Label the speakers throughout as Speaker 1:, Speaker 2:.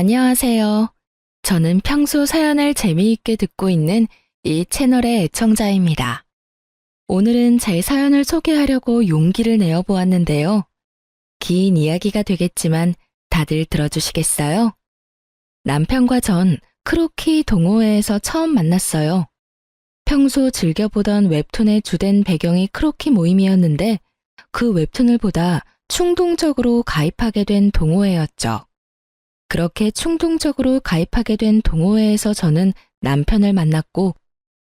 Speaker 1: 안녕하세요. 저는 평소 사연을 재미있게 듣고 있는 이 채널의 애청자입니다. 오늘은 제 사연을 소개하려고 용기를 내어 보았는데요. 긴 이야기가 되겠지만 다들 들어주시겠어요? 남편과 전 크로키 동호회에서 처음 만났어요. 평소 즐겨보던 웹툰의 주된 배경이 크로키 모임이었는데 그 웹툰을 보다 충동적으로 가입하게 된 동호회였죠. 그렇게 충동적으로 가입하게 된 동호회에서 저는 남편을 만났고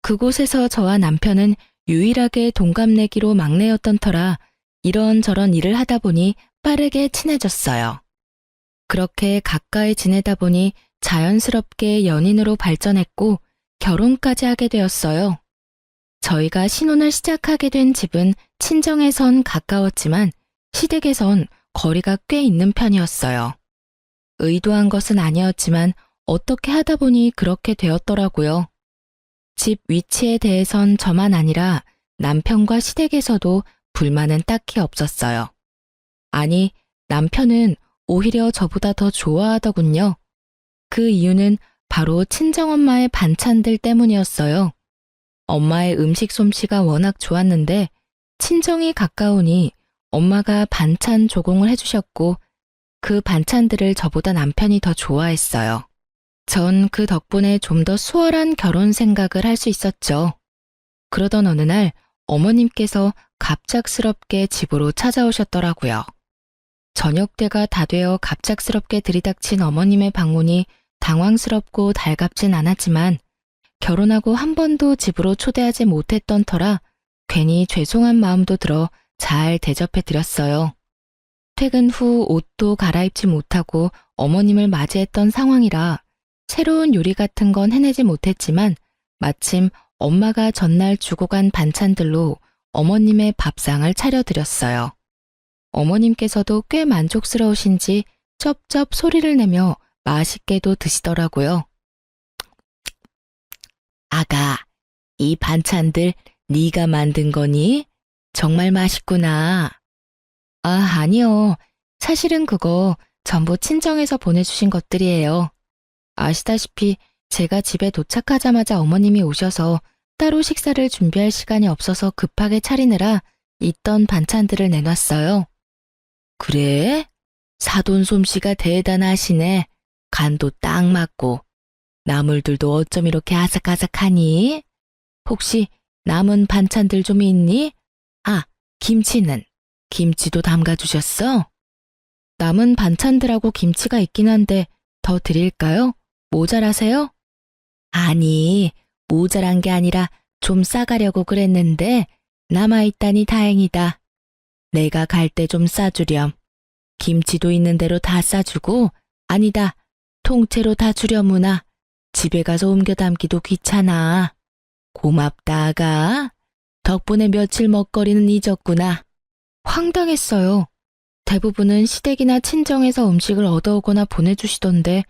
Speaker 1: 그곳에서 저와 남편은 유일하게 동갑내기로 막내였던 터라 이런저런 일을 하다 보니 빠르게 친해졌어요. 그렇게 가까이 지내다 보니 자연스럽게 연인으로 발전했고 결혼까지 하게 되었어요. 저희가 신혼을 시작하게 된 집은 친정에선 가까웠지만 시댁에선 거리가 꽤 있는 편이었어요. 의도한 것은 아니었지만 어떻게 하다 보니 그렇게 되었더라고요. 집 위치에 대해선 저만 아니라 남편과 시댁에서도 불만은 딱히 없었어요. 아니, 남편은 오히려 저보다 더 좋아하더군요. 그 이유는 바로 친정엄마의 반찬들 때문이었어요. 엄마의 음식 솜씨가 워낙 좋았는데 친정이 가까우니 엄마가 반찬 조공을 해주셨고 그 반찬들을 저보다 남편이 더 좋아했어요. 전 그 덕분에 좀 더 수월한 결혼 생각을 할 수 있었죠. 그러던 어느 날 어머님께서 갑작스럽게 집으로 찾아오셨더라고요. 저녁 때가 다 되어 갑작스럽게 들이닥친 어머님의 방문이 당황스럽고 달갑진 않았지만 결혼하고 한 번도 집으로 초대하지 못했던 터라 괜히 죄송한 마음도 들어 잘 대접해 드렸어요. 퇴근 후 옷도 갈아입지 못하고 어머님을 맞이했던 상황이라 새로운 요리 같은 건 해내지 못했지만 마침 엄마가 전날 주고 간 반찬들로 어머님의 밥상을 차려드렸어요. 어머님께서도 꽤 만족스러우신지 쩝쩝 소리를 내며 맛있게도 드시더라고요. 아가, 이 반찬들 네가 만든 거니? 정말 맛있구나. 아, 아니요. 사실은 그거 전부 친정에서 보내주신 것들이에요. 아시다시피 제가 집에 도착하자마자 어머님이 오셔서 따로 식사를 준비할 시간이 없어서 급하게 차리느라 있던 반찬들을 내놨어요. 그래? 사돈 솜씨가 대단하시네. 간도 딱 맞고. 나물들도 어쩜 이렇게 아삭아삭하니? 혹시 남은 반찬들 좀 있니? 아, 김치는? 김치도 담가주셨어? 남은 반찬들하고 김치가 있긴 한데 더 드릴까요? 모자라세요? 아니, 모자란 게 아니라 좀 싸가려고 그랬는데 남아있다니 다행이다. 내가 갈 때 좀 싸주렴. 김치도 있는 대로 다 싸주고 아니다, 통째로 다 주려무나. 집에 가서 옮겨 담기도 귀찮아. 고맙다, 아가. 덕분에 며칠 먹거리는 잊었구나. 황당했어요. 대부분은 시댁이나 친정에서 음식을 얻어오거나 보내주시던데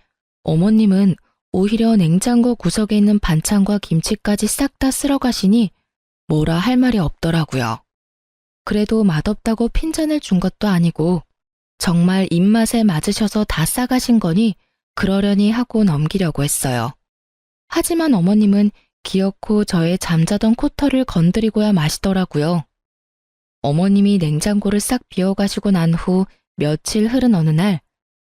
Speaker 1: 어머님은 오히려 냉장고 구석에 있는 반찬과 김치까지 싹 다 쓸어가시니 뭐라 할 말이 없더라고요. 그래도 맛없다고 핀잔을 준 것도 아니고 정말 입맛에 맞으셔서 다 싸가신 거니 그러려니 하고 넘기려고 했어요. 하지만 어머님은 기어코 저의 잠자던 코털을 건드리고야 마시더라고요. 어머님이 냉장고를 싹 비워가시고 난 후 며칠 흐른 어느 날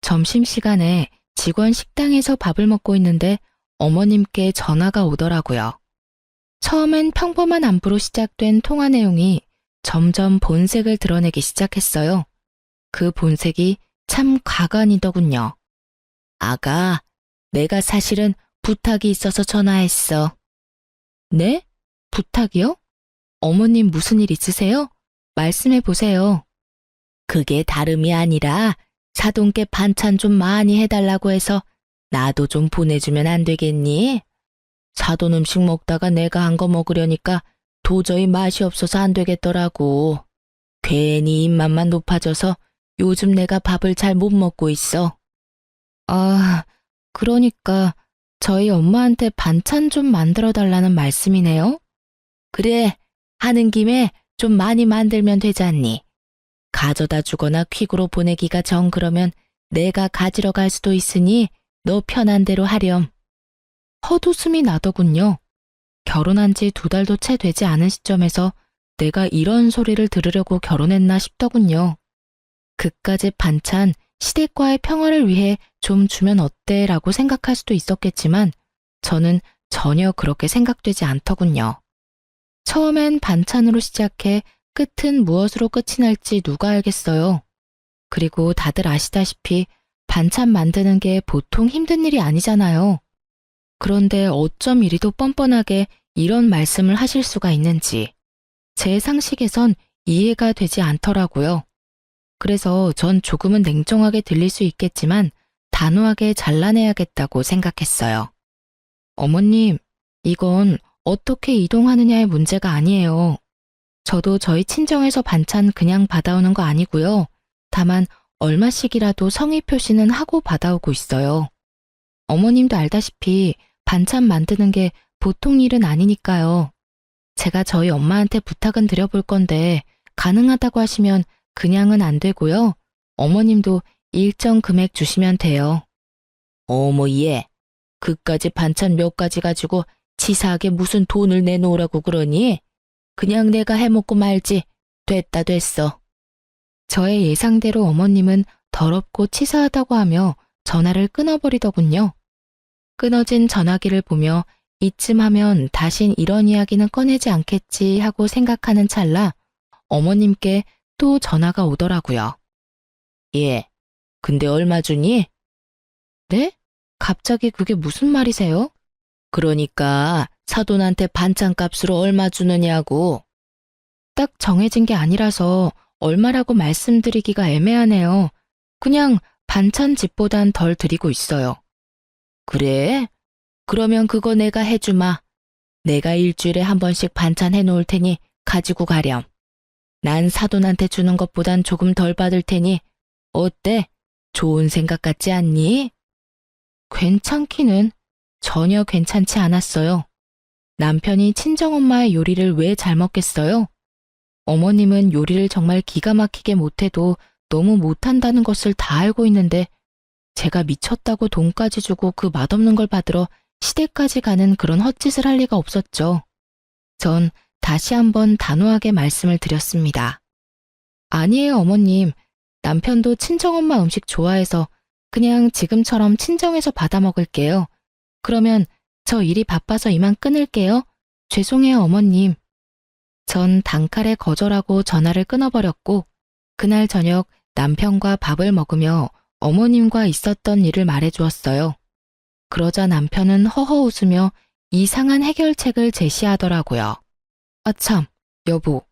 Speaker 1: 점심시간에 직원 식당에서 밥을 먹고 있는데 어머님께 전화가 오더라고요. 처음엔 평범한 안부로 시작된 통화 내용이 점점 본색을 드러내기 시작했어요. 그 본색이 참 과간이더군요. 아가, 내가 사실은 부탁이 있어서 전화했어. 네? 부탁이요? 어머님 무슨 일 있으세요? 말씀해 보세요. 그게 다름이 아니라 사돈께 반찬 좀 많이 해달라고 해서 나도 좀 보내주면 안 되겠니? 사돈 음식 먹다가 내가 한 거 먹으려니까 도저히 맛이 없어서 안 되겠더라고. 괜히 입맛만 높아져서 요즘 내가 밥을 잘 못 먹고 있어. 아, 그러니까 저희 엄마한테 반찬 좀 만들어 달라는 말씀이네요? 그래, 하는 김에 좀 많이 만들면 되잖니. 가져다 주거나 퀵으로 보내기가 정 그러면 내가 가지러 갈 수도 있으니 너 편한 대로 하렴. 헛웃음이 나더군요. 결혼한 지 2달도 채 되지 않은 시점에서 내가 이런 소리를 들으려고 결혼했나 싶더군요. 그까짓 반찬, 시댁과의 평화를 위해 좀 주면 어때? 라고 생각할 수도 있었겠지만 저는 전혀 그렇게 생각되지 않더군요. 처음엔 반찬으로 시작해 끝은 무엇으로 끝이 날지 누가 알겠어요. 그리고 다들 아시다시피 반찬 만드는 게 보통 힘든 일이 아니잖아요. 그런데 어쩜 이리도 뻔뻔하게 이런 말씀을 하실 수가 있는지 제 상식에선 이해가 되지 않더라고요. 그래서 전 조금은 냉정하게 들릴 수 있겠지만 단호하게 잘라내야겠다고 생각했어요. 어머님, 이건 어떻게 이동하느냐의 문제가 아니에요. 저도 저희 친정에서 반찬 그냥 받아오는 거 아니고요. 다만 얼마씩이라도 성의 표시는 하고 받아오고 있어요. 어머님도 알다시피 반찬 만드는 게 보통 일은 아니니까요. 제가 저희 엄마한테 부탁은 드려볼 건데 가능하다고 하시면 그냥은 안 되고요. 어머님도 일정 금액 주시면 돼요. 어머 얘, 그까지 반찬 몇 가지 가지고 치사하게 무슨 돈을 내놓으라고 그러니? 그냥 내가 해먹고 말지. 됐다 됐어. 저의 예상대로 어머님은 더럽고 치사하다고 하며 전화를 끊어버리더군요. 끊어진 전화기를 보며 이쯤 하면 다신 이런 이야기는 꺼내지 않겠지 하고 생각하는 찰나 어머님께 또 전화가 오더라고요. 예, 근데 얼마 주니? 네? 갑자기 그게 무슨 말이세요? 그러니까 사돈한테 반찬값으로 얼마 주느냐고. 딱 정해진 게 아니라서 얼마라고 말씀드리기가 애매하네요. 그냥 반찬집보단 덜 드리고 있어요. 그래? 그러면 그거 내가 해주마. 내가 일주일에 한 번씩 반찬 해놓을 테니 가지고 가렴. 난 사돈한테 주는 것보단 조금 덜 받을 테니 어때? 좋은 생각 같지 않니? 괜찮기는 전혀 괜찮지 않았어요. 남편이 친정엄마의 요리를 왜 잘 먹겠어요? 어머님은 요리를 정말 기가 막히게 못해도 너무 못한다는 것을 다 알고 있는데 제가 미쳤다고 돈까지 주고 그 맛없는 걸 받으러 시댁까지 가는 그런 헛짓을 할 리가 없었죠. 전 다시 한번 단호하게 말씀을 드렸습니다. 아니에요, 어머님. 남편도 친정엄마 음식 좋아해서 그냥 지금처럼 친정에서 받아 먹을게요. 그러면 저 일이 바빠서 이만 끊을게요. 죄송해요, 어머님. 전 단칼에 거절하고 전화를 끊어버렸고 그날 저녁 남편과 밥을 먹으며 어머님과 있었던 일을 말해주었어요. 그러자 남편은 허허 웃으며 이상한 해결책을 제시하더라고요. 아참, 여보,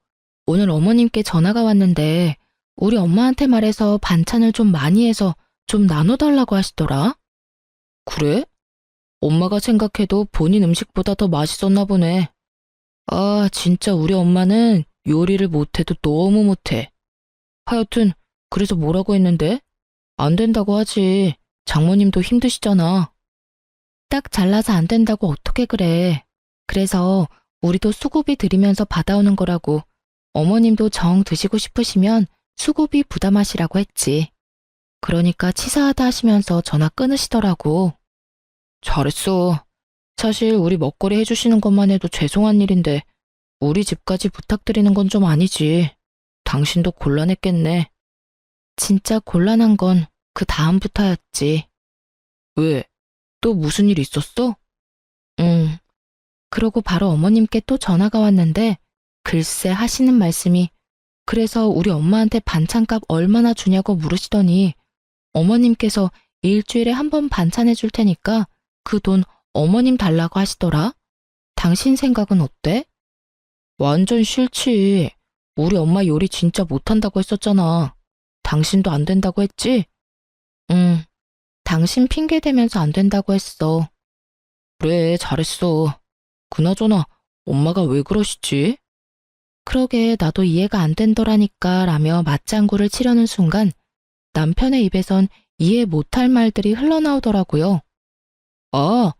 Speaker 1: 오늘 어머님께 전화가 왔는데 우리 엄마한테 말해서 반찬을 좀 많이 해서 좀 나눠달라고 하시더라. 그래? 엄마가 생각해도 본인 음식보다 더 맛있었나 보네. 아, 진짜 우리 엄마는 요리를 못해도 너무 못해. 하여튼 그래서 뭐라고 했는데? 안 된다고 하지. 장모님도 힘드시잖아. 딱 잘라서 안 된다고 어떻게 그래. 그래서 우리도 수고비 드리면서 받아오는 거라고. 어머님도 정 드시고 싶으시면 수고비 부담하시라고 했지. 그러니까 치사하다 하시면서 전화 끊으시더라고. 잘했어. 사실 우리 먹거리 해주시는 것만 해도 죄송한 일인데 우리 집까지 부탁드리는 건 좀 아니지. 당신도 곤란했겠네. 진짜 곤란한 건 그 다음부터였지. 왜? 또 무슨 일 있었어? 그러고 바로 어머님께 또 전화가 왔는데 글쎄 하시는 말씀이 그래서 우리 엄마한테 반찬값 얼마나 주냐고 물으시더니 어머님께서 일주일에 한 번 반찬해 줄 테니까 그 돈 어머님 달라고 하시더라. 당신 생각은 어때? 완전 싫지. 우리 엄마 요리 진짜 못한다고 했었잖아. 당신도 안 된다고 했지? 응, 당신 핑계 대면서 안 된다고 했어. 그래, 잘했어. 그나저나 엄마가 왜 그러시지? 그러게 나도 이해가 안 된더라니까 라며 맞장구를 치려는 순간 남편의 입에선 이해 못할 말들이 흘러나오더라고요. 아,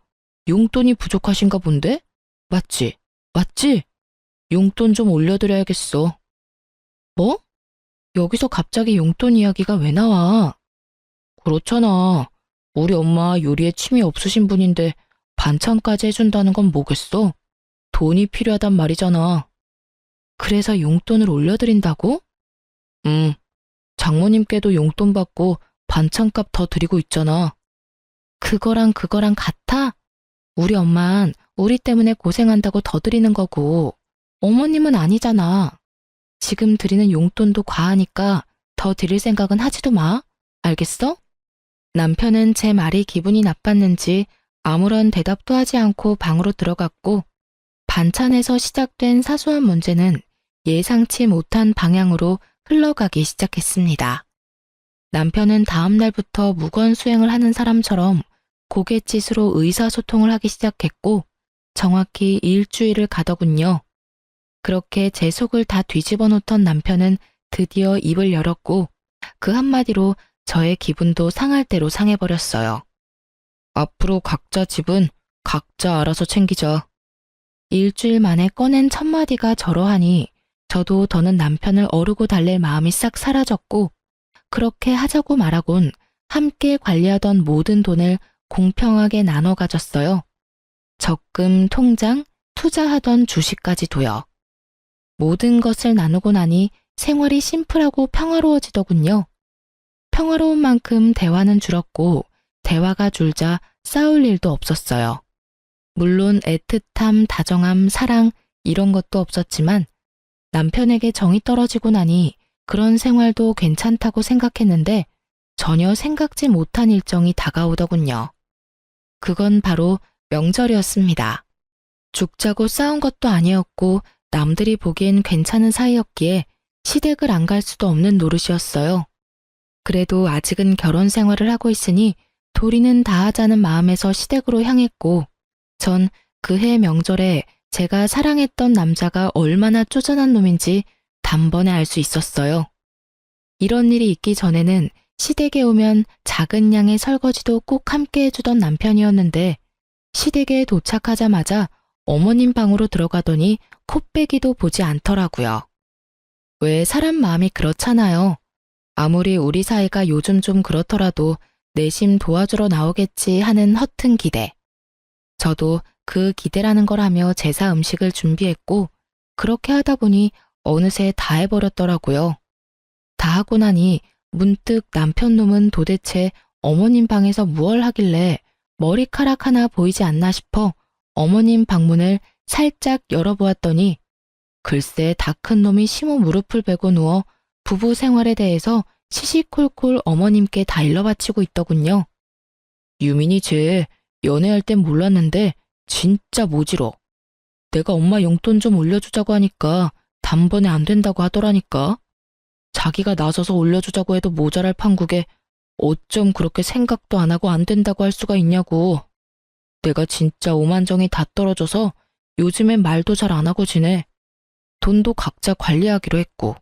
Speaker 1: 용돈이 부족하신가 본데? 맞지? 맞지? 용돈 좀 올려드려야겠어. 뭐? 여기서 갑자기 용돈 이야기가 왜 나와? 그렇잖아. 우리 엄마 요리에 취미 없으신 분인데 반찬까지 해준다는 건 뭐겠어? 돈이 필요하단 말이잖아. 그래서 용돈을 올려드린다고? 응, 장모님께도 용돈 받고 반찬값 더 드리고 있잖아. 그거랑 같아? 우리 엄만 우리 때문에 고생한다고 더 드리는 거고, 어머님은 아니잖아. 지금 드리는 용돈도 과하니까 더 드릴 생각은 하지도 마. 알겠어? 남편은 제 말이 기분이 나빴는지 아무런 대답도 하지 않고 방으로 들어갔고, 반찬에서 시작된 사소한 문제는 예상치 못한 방향으로 흘러가기 시작했습니다. 남편은 다음 날부터 무건수행을 하는 사람처럼 고갯짓으로 의사소통을 하기 시작했고, 정확히 일주일을 가더군요. 그렇게 제 속을 다 뒤집어 놓던 남편은 드디어 입을 열었고, 그 한마디로 저의 기분도 상할 대로 상해버렸어요. 앞으로 각자 집은 각자 알아서 챙기자. 일주일 만에 꺼낸 첫마디가 저러하니 저도 더는 남편을 어르고 달랠 마음이 싹 사라졌고, 그렇게 하자고 말하곤 함께 관리하던 모든 돈을 공평하게 나눠 가졌어요. 적금, 통장, 투자하던 주식까지도요. 모든 것을 나누고 나니 생활이 심플하고 평화로워지더군요. 평화로운 만큼 대화는 줄었고, 대화가 줄자 싸울 일도 없었어요. 물론 애틋함, 다정함, 사랑 이런 것도 없었지만 남편에게 정이 떨어지고 나니 그런 생활도 괜찮다고 생각했는데 전혀 생각지 못한 일정이 다가오더군요. 그건 바로 명절이었습니다. 죽자고 싸운 것도 아니었고 남들이 보기엔 괜찮은 사이였기에 시댁을 안 갈 수도 없는 노릇이었어요. 그래도 아직은 결혼 생활을 하고 있으니 도리는 다하자는 마음에서 시댁으로 향했고, 전 그해 명절에 제가 사랑했던 남자가 얼마나 쪼잔한 놈인지 단번에 알 수 있었어요. 이런 일이 있기 전에는 시댁에 오면 작은 양의 설거지도 꼭 함께 해주던 남편이었는데, 시댁에 도착하자마자 어머님 방으로 들어가더니 코빼기도 보지 않더라고요. 왜 사람 마음이 그렇잖아요. 아무리 우리 사이가 요즘 좀 그렇더라도 내심 도와주러 나오겠지 하는 허튼 기대. 저도 그 기대라는 걸 하며 제사 음식을 준비했고, 그렇게 하다 보니 어느새 다 해버렸더라고요. 다 하고 나니 문득 남편 놈은 도대체 어머님 방에서 무얼 하길래 머리카락 하나 보이지 않나 싶어 어머님 방문을 살짝 열어보았더니, 글쎄 다 큰 놈이 심호 무릎을 베고 누워 부부 생활에 대해서 시시콜콜 어머님께 다 일러바치고 있더군요. 유민이 쟤 연애할 땐 몰랐는데 진짜 모질어. 내가 엄마 용돈 좀 올려주자고 하니까 단번에 안 된다고 하더라니까. 자기가 나서서 올려주자고 해도 모자랄 판국에 어쩜 그렇게 생각도 안 하고 안 된다고 할 수가 있냐고. 내가 진짜 오만정이 다 떨어져서 요즘엔 말도 잘 안 하고 지내. 돈도 각자 관리하기로 했고,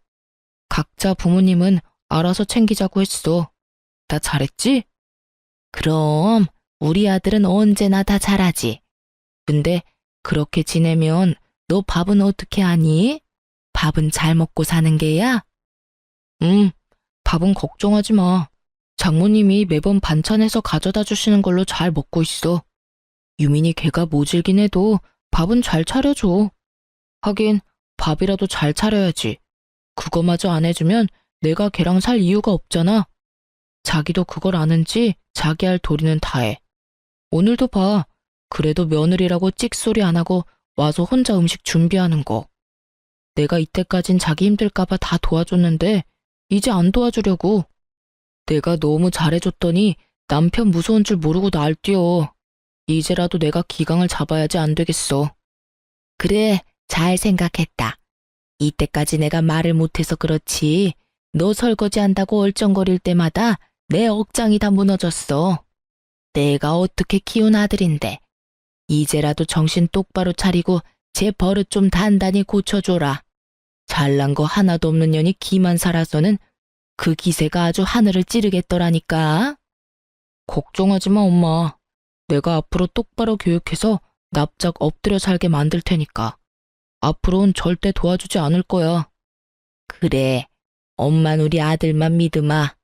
Speaker 1: 각자 부모님은 알아서 챙기자고 했어. 나 잘했지? 그럼 우리 아들은 언제나 다 잘하지. 근데 그렇게 지내면 너 밥은 어떻게 하니? 밥은 잘 먹고 사는 게야? 밥은 걱정하지 마. 장모님이 매번 반찬해서 가져다 주시는 걸로 잘 먹고 있어. 유민이 걔가 모질긴 해도 밥은 잘 차려줘. 하긴 밥이라도 잘 차려야지. 그거마저 안 해주면 내가 걔랑 살 이유가 없잖아. 자기도 그걸 아는지 자기 할 도리는 다 해. 오늘도 봐. 그래도 며느리라고 찍소리 안 하고 와서 혼자 음식 준비하는 거. 내가 이때까진 자기 힘들까봐 다 도와줬는데 이제 안 도와주려고. 내가 너무 잘해줬더니 남편 무서운 줄 모르고 날 뛰어. 이제라도 내가 기강을 잡아야지 안 되겠어. 그래, 잘 생각했다. 이때까지 내가 말을 못해서 그렇지. 너 설거지 한다고 얼쩡거릴 때마다 내 억장이 다 무너졌어. 내가 어떻게 키운 아들인데. 이제라도 정신 똑바로 차리고 제 버릇 좀 단단히 고쳐줘라. 잘난 거 하나도 없는 년이 기만 살아서는 그 기세가 아주 하늘을 찌르겠더라니까. 걱정하지 마, 엄마. 내가 앞으로 똑바로 교육해서 납작 엎드려 살게 만들 테니까. 앞으로는 절대 도와주지 않을 거야. 그래, 엄만 우리 아들만 믿으마.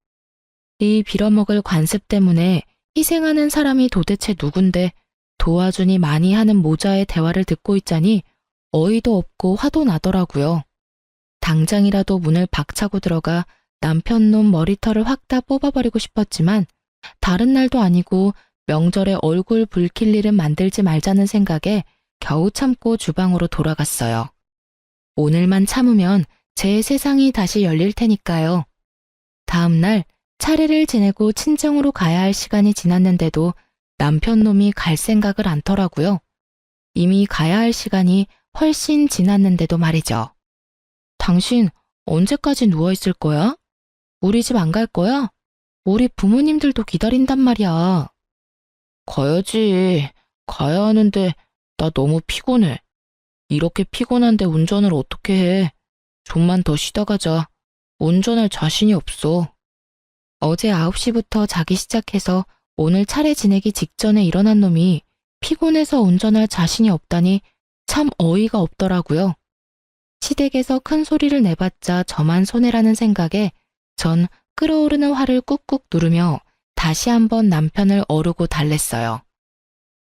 Speaker 1: 이 빌어먹을 관습 때문에 희생하는 사람이 도대체 누군데 도와주니 많이 하는 모자의 대화를 듣고 있자니 어이도 없고 화도 나더라고요. 당장이라도 문을 박차고 들어가 남편놈 머리털을 확 다 뽑아버리고 싶었지만 다른 날도 아니고 명절에 얼굴 붉힐 일은 만들지 말자는 생각에 겨우 참고 주방으로 돌아갔어요. 오늘만 참으면 제 세상이 다시 열릴 테니까요. 다음 날 차례를 지내고 친정으로 가야 할 시간이 지났는데도 남편놈이 갈 생각을 않더라고요. 이미 가야 할 시간이 훨씬 지났는데도 말이죠. 당신 언제까지 누워있을 거야? 우리 집 안 갈 거야? 우리 부모님들도 기다린단 말이야. 가야지. 가야 하는데 나 너무 피곤해. 이렇게 피곤한데 운전을 어떻게 해? 좀만 더 쉬다 가자. 운전할 자신이 없어. 어제 9시부터 자기 시작해서 오늘 차례 지내기 직전에 일어난 놈이 피곤해서 운전할 자신이 없다니 참 어이가 없더라고요. 시댁에서 큰 소리를 내봤자 저만 손해라는 생각에 전 끓어오르는 화를 꾹꾹 누르며 다시 한번 남편을 어르고 달랬어요.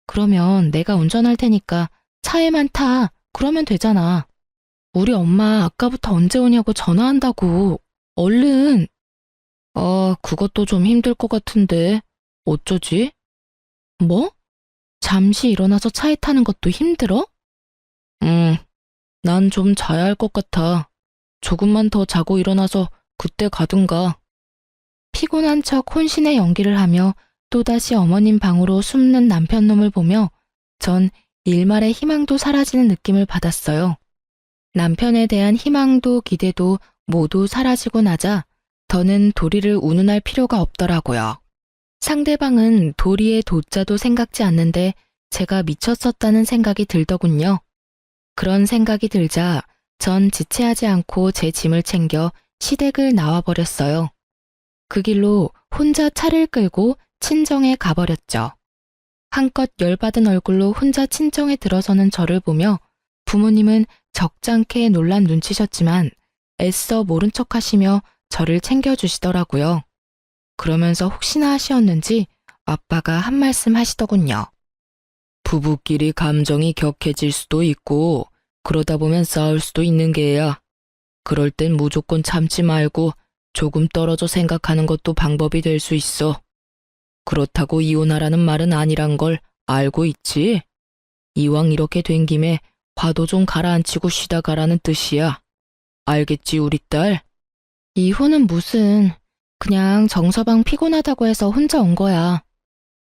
Speaker 1: 그러면 내가 운전할 테니까 차에만 타. 그러면 되잖아. 우리 엄마 아까부터 언제 오냐고 전화한다고. 얼른. 그것도 좀 힘들 것 같은데. 어쩌지? 뭐? 잠시 일어나서 차에 타는 것도 힘들어? 난 좀 자야 할 것 같아. 조금만 더 자고 일어나서 그때 가든가. 피곤한 척 혼신의 연기를 하며 또다시 어머님 방으로 숨는 남편놈을 보며 전 일말의 희망도 사라지는 느낌을 받았어요. 남편에 대한 희망도 기대도 모두 사라지고 나자 더는 도리를 운운할 필요가 없더라고요. 상대방은 도리의 도자도 생각지 않는데 제가 미쳤었다는 생각이 들더군요. 그런 생각이 들자 전 지체하지 않고 제 짐을 챙겨 시댁을 나와버렸어요. 그 길로 혼자 차를 끌고 친정에 가버렸죠. 한껏 열받은 얼굴로 혼자 친정에 들어서는 저를 보며 부모님은 적잖게 놀란 눈치셨지만 애써 모른 척 하시며 저를 챙겨주시더라고요. 그러면서 혹시나 하시었는지 아빠가 한 말씀 하시더군요. 부부끼리 감정이 격해질 수도 있고 그러다 보면 싸울 수도 있는 게야. 그럴 땐 무조건 참지 말고 조금 떨어져 생각하는 것도 방법이 될 수 있어. 그렇다고 이혼하라는 말은 아니란 걸 알고 있지? 이왕 이렇게 된 김에 화도 좀 가라앉히고 쉬다 가라는 뜻이야. 알겠지, 우리 딸? 이혼은 무슨, 그냥 정서방 피곤하다고 해서 혼자 온 거야.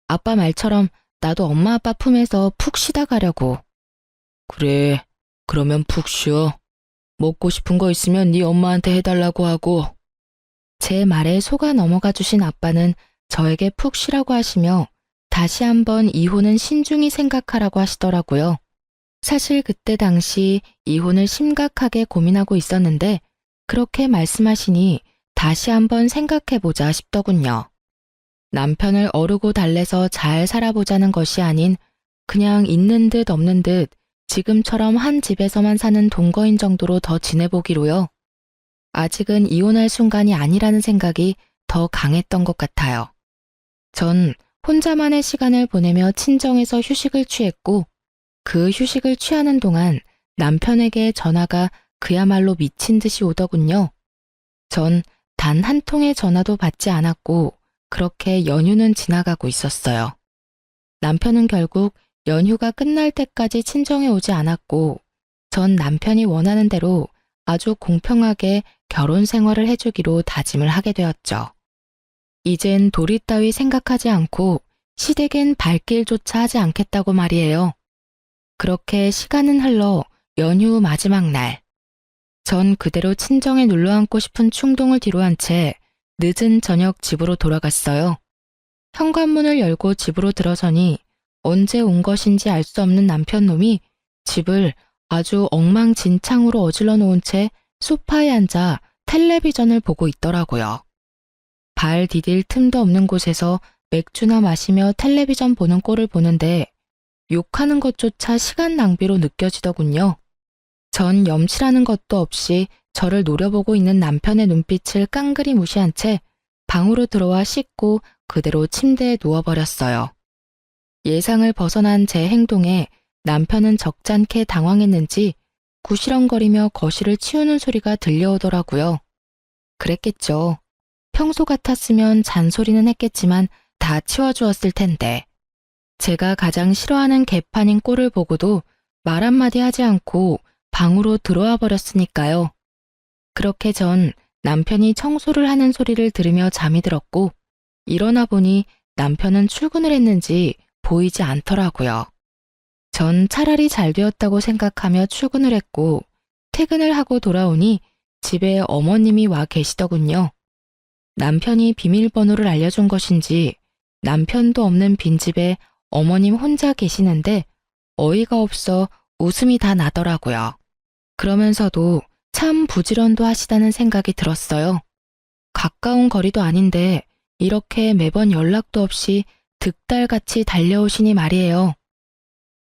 Speaker 1: 아빠 말처럼 나도 엄마 아빠 품에서 푹 쉬다 가려고. 그래, 그러면 푹 쉬어. 먹고 싶은 거 있으면 네 엄마한테 해달라고 하고. 제 말에 속아 넘어가 주신 아빠는 저에게 푹 쉬라고 하시며 다시 한번 이혼은 신중히 생각하라고 하시더라고요. 사실 그때 당시 이혼을 심각하게 고민하고 있었는데 그렇게 말씀하시니 다시 한번 생각해보자 싶더군요. 남편을 어르고 달래서 잘 살아보자는 것이 아닌 그냥 있는 듯 없는 듯 지금처럼 한 집에서만 사는 동거인 정도로 더 지내보기로요. 아직은 이혼할 순간이 아니라는 생각이 더 강했던 것 같아요. 전 혼자만의 시간을 보내며 친정에서 휴식을 취했고 그 휴식을 취하는 동안 남편에게 전화가 그야말로 미친 듯이 오더군요. 전 단 한 통의 전화도 받지 않았고 그렇게 연휴는 지나가고 있었어요. 남편은 결국 연휴가 끝날 때까지 친정에 오지 않았고 전 남편이 원하는 대로 아주 공평하게 결혼 생활을 해주기로 다짐을 하게 되었죠. 이젠 도리 따위 생각하지 않고 시댁엔 발길조차 하지 않겠다고 말이에요. 그렇게 시간은 흘러 연휴 마지막 날. 전 그대로 친정에 눌러앉고 싶은 충동을 뒤로한 채 늦은 저녁 집으로 돌아갔어요. 현관문을 열고 집으로 들어서니 언제 온 것인지 알 수 없는 남편놈이 집을 아주 엉망진창으로 어질러 놓은 채 소파에 앉아 텔레비전을 보고 있더라고요. 발 디딜 틈도 없는 곳에서 맥주나 마시며 텔레비전 보는 꼴을 보는데 욕하는 것조차 시간 낭비로 느껴지더군요. 전 염치라는 것도 없이 저를 노려보고 있는 남편의 눈빛을 깡그리 무시한 채 방으로 들어와 씻고 그대로 침대에 누워버렸어요. 예상을 벗어난 제 행동에 남편은 적잖게 당황했는지 구시렁거리며 거실을 치우는 소리가 들려오더라고요. 그랬겠죠. 평소 같았으면 잔소리는 했겠지만 다 치워주었을 텐데. 제가 가장 싫어하는 개판인 꼴을 보고도 말 한마디 하지 않고 방으로 들어와 버렸으니까요. 그렇게 전 남편이 청소를 하는 소리를 들으며 잠이 들었고, 일어나 보니 남편은 출근을 했는지 보이지 않더라고요. 전 차라리 잘 되었다고 생각하며 출근을 했고, 퇴근을 하고 돌아오니 집에 어머님이 와 계시더군요. 남편이 비밀번호를 알려준 것인지 남편도 없는 빈집에 어머님 혼자 계시는데 어이가 없어 웃음이 다 나더라고요. 그러면서도 참 부지런도 하시다는 생각이 들었어요. 가까운 거리도 아닌데 이렇게 매번 연락도 없이 득달같이 달려오시니 말이에요.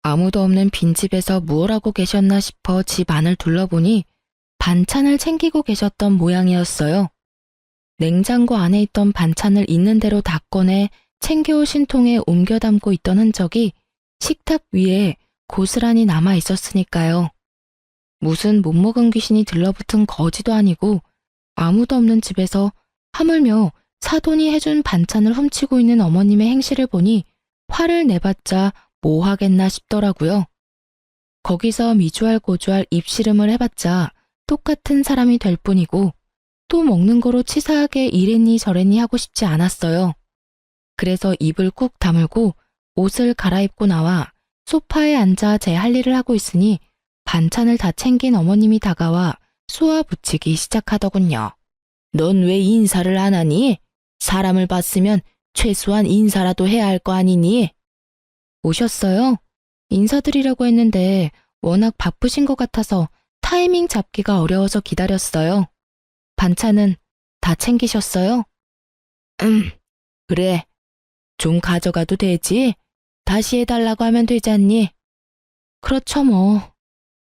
Speaker 1: 아무도 없는 빈집에서 무얼 하고 계셨나 싶어 집 안을 둘러보니 반찬을 챙기고 계셨던 모양이었어요. 냉장고 안에 있던 반찬을 있는 대로 다 꺼내 챙겨오신 통에 옮겨 담고 있던 흔적이 식탁 위에 고스란히 남아 있었으니까요. 무슨 못 먹은 귀신이 들러붙은 거지도 아니고 아무도 없는 집에서 하물며 사돈이 해준 반찬을 훔치고 있는 어머님의 행실을 보니 화를 내봤자 뭐 하겠나 싶더라고요. 거기서 미주알 고주알 입씨름을 해봤자 똑같은 사람이 될 뿐이고 또 먹는 거로 치사하게 이랬니 저랬니 하고 싶지 않았어요. 그래서 입을 꾹 다물고 옷을 갈아입고 나와 소파에 앉아 제 할 일을 하고 있으니 반찬을 다 챙긴 어머님이 다가와 쏘아붙이기 시작하더군요. 넌 왜 인사를 안 하니? 사람을 봤으면 최소한 인사라도 해야 할 거 아니니? 오셨어요? 인사드리려고 했는데 워낙 바쁘신 것 같아서 타이밍 잡기가 어려워서 기다렸어요. 반찬은 다 챙기셨어요? 그래. 좀 가져가도 되지? 다시 해달라고 하면 되지 않니? 그렇죠 뭐.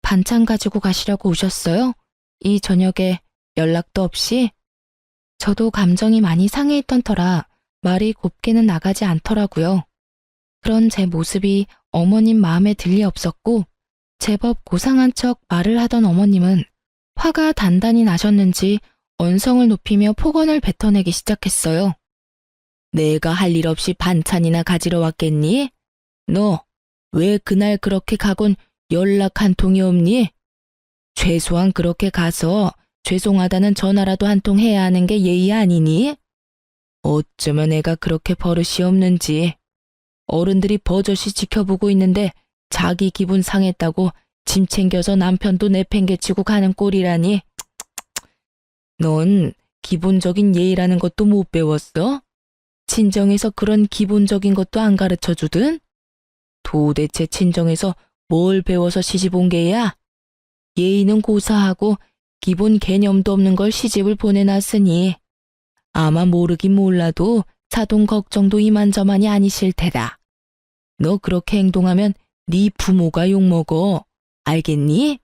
Speaker 1: 반찬 가지고 가시려고 오셨어요? 이 저녁에 연락도 없이? 저도 감정이 많이 상해 있던 터라 말이 곱게는 나가지 않더라고요. 그런 제 모습이 어머님 마음에 들리 없었고 제법 고상한 척 말을 하던 어머님은 화가 단단히 나셨는지 언성을 높이며 폭언을 뱉어내기 시작했어요. 내가 할 일 없이 반찬이나 가지러 왔겠니? 너 왜 그날 그렇게 가곤 연락 한 통이 없니? 최소한 그렇게 가서 죄송하다는 전화라도 한 통 해야 하는 게 예의 아니니? 어쩌면 애가 그렇게 버릇이 없는지. 어른들이 버젓이 지켜보고 있는데 자기 기분 상했다고 짐 챙겨서 남편도 내팽개치고 가는 꼴이라니. 넌 기본적인 예의라는 것도 못 배웠어? 친정에서 그런 기본적인 것도 안 가르쳐주든? 도대체 친정에서 뭘 배워서 시집 온 게야? 예의는 고사하고 기본 개념도 없는 걸 시집을 보내놨으니 아마 모르긴 몰라도 사돈 걱정도 이만저만이 아니실 테다. 너 그렇게 행동하면 네 부모가 욕먹어. 알겠니?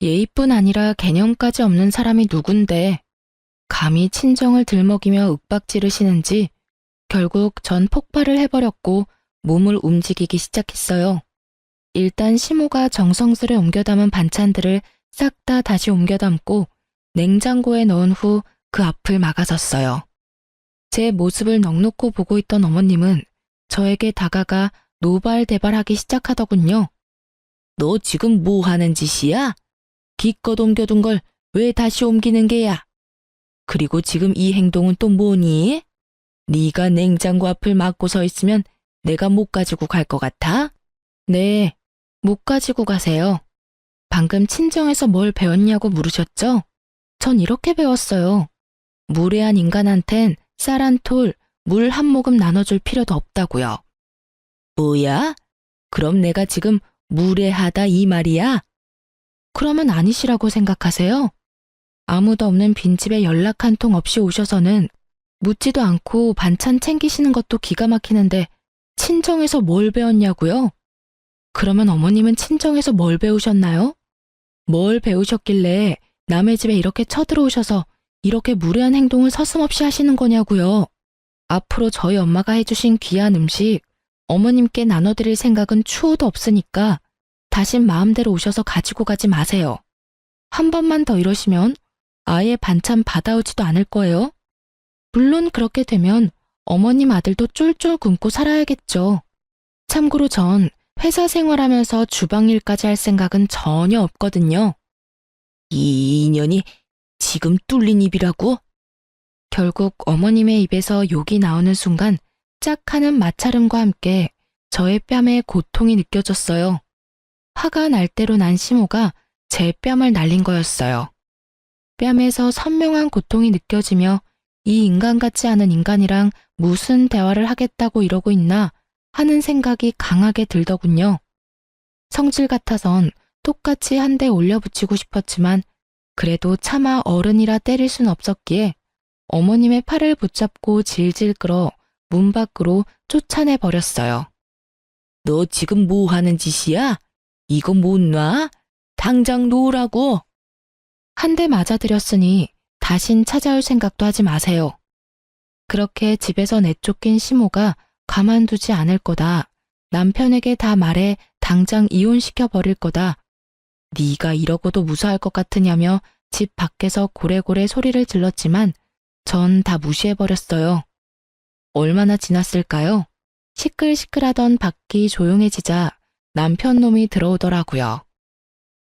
Speaker 1: 예의뿐 아니라 개념까지 없는 사람이 누군데 감히 친정을 들먹이며 윽박지르시는지 결국 전 폭발을 해버렸고 몸을 움직이기 시작했어요. 일단 시모가 정성스레 옮겨 담은 반찬들을 싹 다 다시 옮겨 담고 냉장고에 넣은 후 그 앞을 막아섰어요. 제 모습을 넋놓고 보고 있던 어머님은 저에게 다가가 노발대발하기 시작하더군요. 너 지금 뭐 하는 짓이야? 기껏 옮겨둔 걸 왜 다시 옮기는 게야? 그리고 지금 이 행동은 또 뭐니? 네가 냉장고 앞을 막고 서 있으면 내가 못 가지고 갈 것 같아? 네, 못 가지고 가세요. 방금 친정에서 뭘 배웠냐고 물으셨죠? 전 이렇게 배웠어요. 무례한 인간한텐 쌀 한 톨, 물 한 모금 나눠줄 필요도 없다고요. 뭐야? 그럼 내가 지금 무례하다 이 말이야? 그러면 아니시라고 생각하세요? 아무도 없는 빈집에 연락 한 통 없이 오셔서는 묻지도 않고 반찬 챙기시는 것도 기가 막히는데 친정에서 뭘 배웠냐고요? 그러면 어머님은 친정에서 뭘 배우셨나요? 뭘 배우셨길래 남의 집에 이렇게 쳐들어오셔서 이렇게 무례한 행동을 서슴없이 하시는 거냐고요? 앞으로 저희 엄마가 해주신 귀한 음식 어머님께 나눠드릴 생각은 추호도 없으니까 다신 마음대로 오셔서 가지고 가지 마세요. 한 번만 더 이러시면 아예 반찬 받아오지도 않을 거예요. 물론 그렇게 되면 어머님 아들도 쫄쫄 굶고 살아야겠죠. 참고로 전 회사 생활하면서 주방 일까지 할 생각은 전혀 없거든요. 이 인연이 지금 뚫린 입이라고? 결국 어머님의 입에서 욕이 나오는 순간 짝 하는 마찰음과 함께 저의 뺨에 고통이 느껴졌어요. 화가 날 대로 난 심호가 제 뺨을 날린 거였어요. 뺨에서 선명한 고통이 느껴지며 이 인간 같지 않은 인간이랑 무슨 대화를 하겠다고 이러고 있나 하는 생각이 강하게 들더군요. 성질 같아선 똑같이 한 대 올려붙이고 싶었지만 그래도 차마 어른이라 때릴 순 없었기에 어머님의 팔을 붙잡고 질질 끌어 문 밖으로 쫓아내 버렸어요. 너 지금 뭐 하는 짓이야? 이거 못 놔? 당장 놓으라고. 한 대 맞아들였으니 다신 찾아올 생각도 하지 마세요. 그렇게 집에서 내쫓긴 심호가 가만두지 않을 거다. 남편에게 다 말해 당장 이혼시켜 버릴 거다. 네가 이러고도 무사할 것 같으냐며 집 밖에서 고래고래 소리를 질렀지만 전 다 무시해버렸어요. 얼마나 지났을까요? 시끌시끌하던 밖이 조용해지자 남편 놈이 들어오더라고요.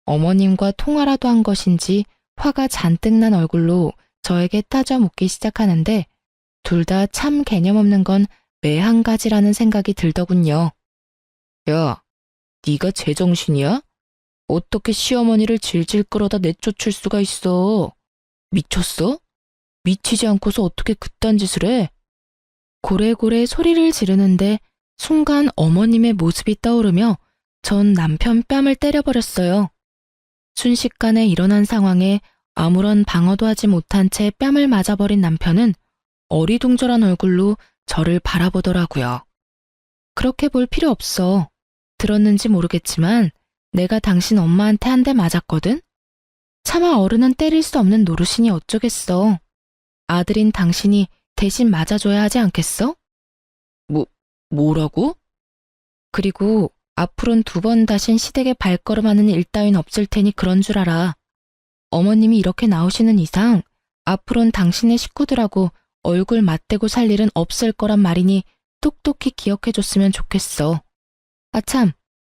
Speaker 1: 어머님과 통화라도 한 것인지 화가 잔뜩 난 얼굴로 저에게 따져 묻기 시작하는데 둘 다 참 개념 없는 건 매 한 가지라는 생각이 들더군요. 야, 네가 제정신이야? 어떻게 시어머니를 질질 끌어다 내쫓을 수가 있어? 미쳤어? 미치지 않고서 어떻게 그딴 짓을 해? 고래고래 소리를 지르는데 순간 어머님의 모습이 떠오르며 전 남편 뺨을 때려버렸어요. 순식간에 일어난 상황에 아무런 방어도 하지 못한 채 뺨을 맞아버린 남편은 어리둥절한 얼굴로 저를 바라보더라고요. 그렇게 볼 필요 없어. 들었는지 모르겠지만 내가 당신 엄마한테 한 대 맞았거든? 차마 어른은 때릴 수 없는 노릇이니 어쩌겠어. 아들인 당신이 대신 맞아줘야 하지 않겠어? 뭐라고? 그리고 앞으로는 2번 다신 시댁에 발걸음하는 일 따윈 없을 테니 그런 줄 알아. 어머님이 이렇게 나오시는 이상 앞으로는 당신의 식구들하고 얼굴 맞대고 살 일은 없을 거란 말이니 똑똑히 기억해줬으면 좋겠어. 아참,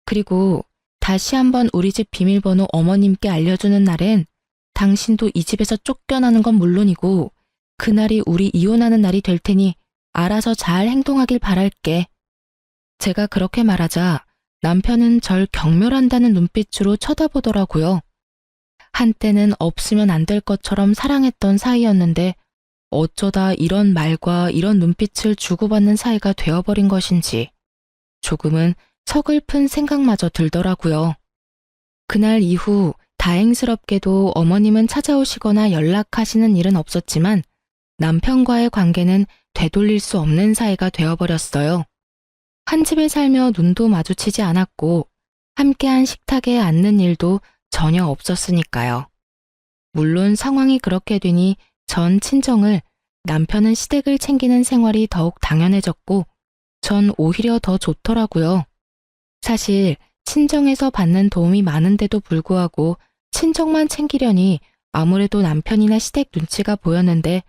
Speaker 1: 그리고 다시 한번 우리 집 비밀번호 어머님께 알려주는 날엔 당신도 이 집에서 쫓겨나는 건 물론이고 그날이 우리 이혼하는 날이 될 테니 알아서 잘 행동하길 바랄게. 제가 그렇게 말하자 남편은 절 경멸한다는 눈빛으로 쳐다보더라고요. 한때는 없으면 안 될 것처럼 사랑했던 사이였는데 어쩌다 이런 말과 이런 눈빛을 주고받는 사이가 되어버린 것인지 조금은 서글픈 생각마저 들더라고요. 그날 이후 다행스럽게도 어머님은 찾아오시거나 연락하시는 일은 없었지만 남편과의 관계는 되돌릴 수 없는 사이가 되어버렸어요. 한 집에 살며 눈도 마주치지 않았고 함께한 식탁에 앉는 일도 전혀 없었으니까요. 물론 상황이 그렇게 되니 전 친정을, 남편은 시댁을 챙기는 생활이 더욱 당연해졌고 전 오히려 더 좋더라고요. 사실 친정에서 받는 도움이 많은데도 불구하고 친정만 챙기려니 아무래도 남편이나 시댁 눈치가 보였는데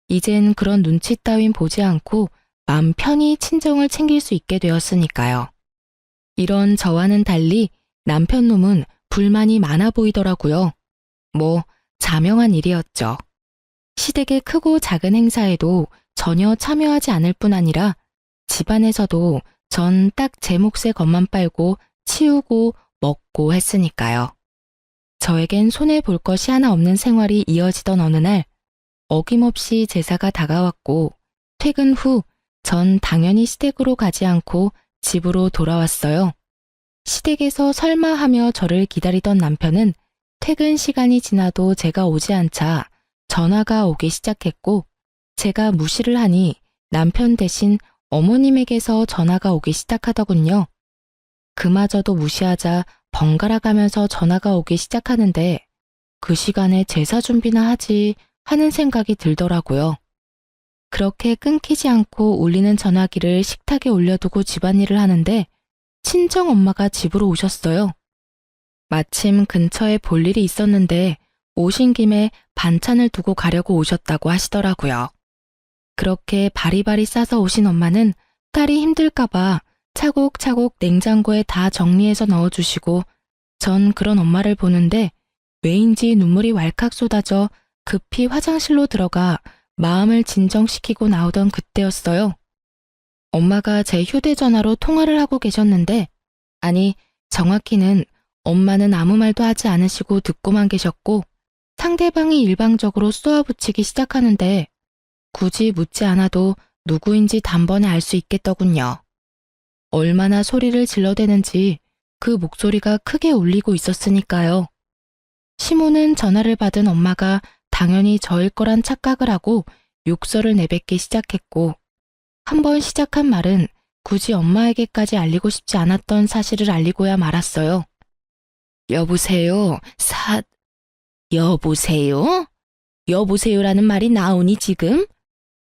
Speaker 1: 이젠 그런 눈치 따윈 보지 않고 맘 편히 친정을 챙길 수 있게 되었으니까요. 이런 저와는 달리 남편 놈은 불만이 많아 보이더라고요. 자명한 일이었죠. 시댁의 크고 작은 행사에도 전혀 참여하지 않을 뿐 아니라 집안에서도 전 딱 제 몫의 것만 빨고 치우고 먹고 했으니까요. 저에겐 손해볼 것이 하나 없는 생활이 이어지던 어느 날 어김없이 제사가 다가왔고 퇴근 후 전 당연히 시댁으로 가지 않고 집으로 돌아왔어요. 시댁에서 설마 하며 저를 기다리던 남편은 퇴근 시간이 지나도 제가 오지 않자 전화가 오기 시작했고 제가 무시를 하니 남편 대신 어머님에게서 전화가 오기 시작하더군요. 그마저도 무시하자 번갈아 가면서 전화가 오기 시작하는데 그 시간에 제사 준비나 하지 하는 생각이 들더라고요. 그렇게 끊기지 않고 울리는 전화기를 식탁에 올려두고 집안일을 하는데 친정 엄마가 집으로 오셨어요. 마침 근처에 볼 일이 있었는데 오신 김에 반찬을 두고 가려고 오셨다고 하시더라고요. 그렇게 바리바리 싸서 오신 엄마는 딸이 힘들까봐 차곡차곡 냉장고에 다 정리해서 넣어주시고 전 그런 엄마를 보는데 왜인지 눈물이 왈칵 쏟아져 급히 화장실로 들어가 마음을 진정시키고 나오던 그때였어요. 엄마가 제 휴대전화로 통화를 하고 계셨는데, 아니, 정확히는 엄마는 아무 말도 하지 않으시고 듣고만 계셨고 상대방이 일방적으로 쏘아붙이기 시작하는데 굳이 묻지 않아도 누구인지 단번에 알 수 있겠더군요. 얼마나 소리를 질러대는지 그 목소리가 크게 울리고 있었으니까요. 시모는 전화를 받은 엄마가 당연히 저일 거란 착각을 하고 욕설을 내뱉기 시작했고 한 번 시작한 말은 굳이 엄마에게까지 알리고 싶지 않았던 사실을 알리고야 말았어요. 여보세요? 여보세요? 여보세요라는 말이 나오니 지금?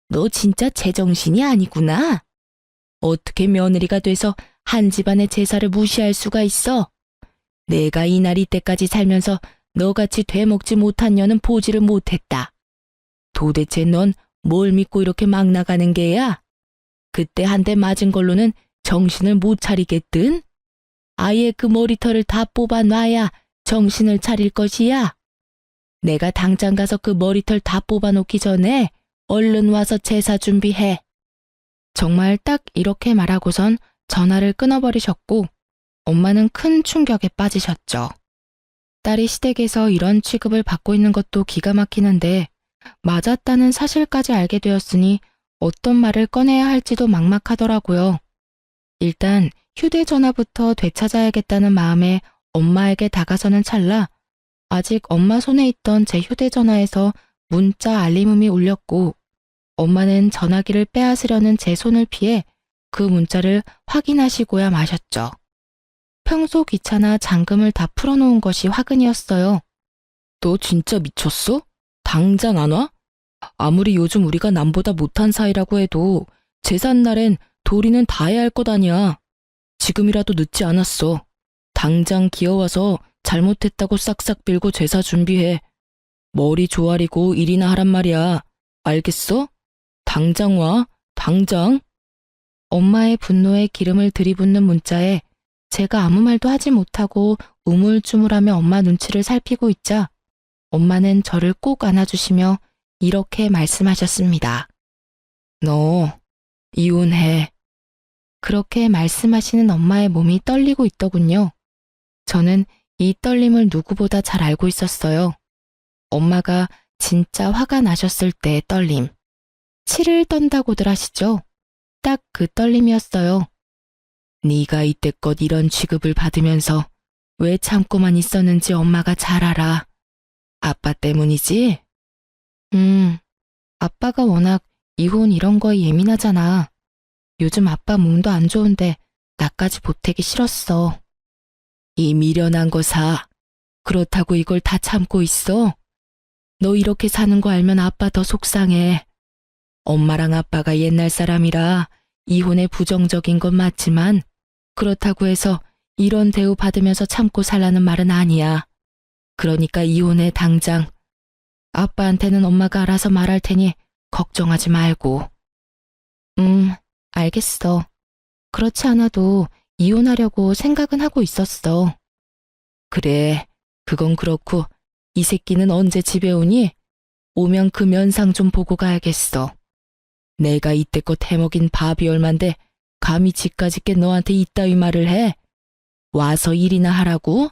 Speaker 1: 너 진짜 제정신이 아니구나. 어떻게 며느리가 돼서 한 집안의 제사를 무시할 수가 있어? 내가 이 날 이때까지 살면서 너같이 되먹지 못한 년은 보지를 못했다. 도대체 넌 뭘 믿고 이렇게 막 나가는 게야? 그때 한 대 맞은 걸로는 정신을 못 차리겠든? 아예 그 머리털을 다 뽑아놔야 정신을 차릴 것이야. 내가 당장 가서 그 머리털 다 뽑아놓기 전에 얼른 와서 제사 준비해. 정말 딱 이렇게 말하고선 전화를 끊어버리셨고 엄마는 큰 충격에 빠지셨죠. 딸이 시댁에서 이런 취급을 받고 있는 것도 기가 막히는데 맞았다는 사실까지 알게 되었으니 어떤 말을 꺼내야 할지도 막막하더라고요. 일단 휴대전화부터 되찾아야겠다는 마음에 엄마에게 다가서는 찰나 아직 엄마 손에 있던 제 휴대전화에서 문자 알림음이 울렸고 엄마는 전화기를 빼앗으려는 제 손을 피해 그 문자를 확인하시고야 마셨죠. 평소 귀찮아 잔금을 다 풀어놓은 것이 화근이었어요. 너 진짜 미쳤어? 당장 안 와? 아무리 요즘 우리가 남보다 못한 사이라고 해도 제삿날엔 도리는 다 해야 할 것 아니야. 지금이라도 늦지 않았어. 당장 기어와서 잘못했다고 싹싹 빌고 제사 준비해. 머리 조아리고 일이나 하란 말이야. 알겠어? 당장 와. 당장. 엄마의 분노에 기름을 들이붓는 문자에 제가 아무 말도 하지 못하고 우물쭈물하며 엄마 눈치를 살피고 있자 엄마는 저를 꼭 안아주시며 이렇게 말씀하셨습니다. 너 이혼해. 그렇게 말씀하시는 엄마의 몸이 떨리고 있더군요. 저는 이 떨림을 누구보다 잘 알고 있었어요. 엄마가 진짜 화가 나셨을 때의 떨림. 치를 떤다고들 하시죠? 딱 그 떨림이었어요. 네가 이때껏 이런 취급을 받으면서 왜 참고만 있었는지 엄마가 잘 알아. 아빠 때문이지? 아빠가 워낙 이혼 이런 거에 예민하잖아. 요즘 아빠 몸도 안 좋은데 나까지 보태기 싫었어. 이 미련한 거 사. 그렇다고 이걸 다 참고 있어? 너 이렇게 사는 거 알면 아빠 더 속상해. 엄마랑 아빠가 옛날 사람이라 이혼에 부정적인 건 맞지만 그렇다고 해서 이런 대우 받으면서 참고 살라는 말은 아니야. 그러니까 이혼해 당장. 아빠한테는 엄마가 알아서 말할 테니 걱정하지 말고. 알겠어. 그렇지 않아도 이혼하려고 생각은 하고 있었어. 그래, 그건 그렇고 이 새끼는 언제 집에 오니? 오면 그 면상 좀 보고 가야겠어. 내가 이때껏 해먹인 밥이 얼만데 감히 지까짓 게 너한테 이따위 말을 해? 와서 일이나 하라고?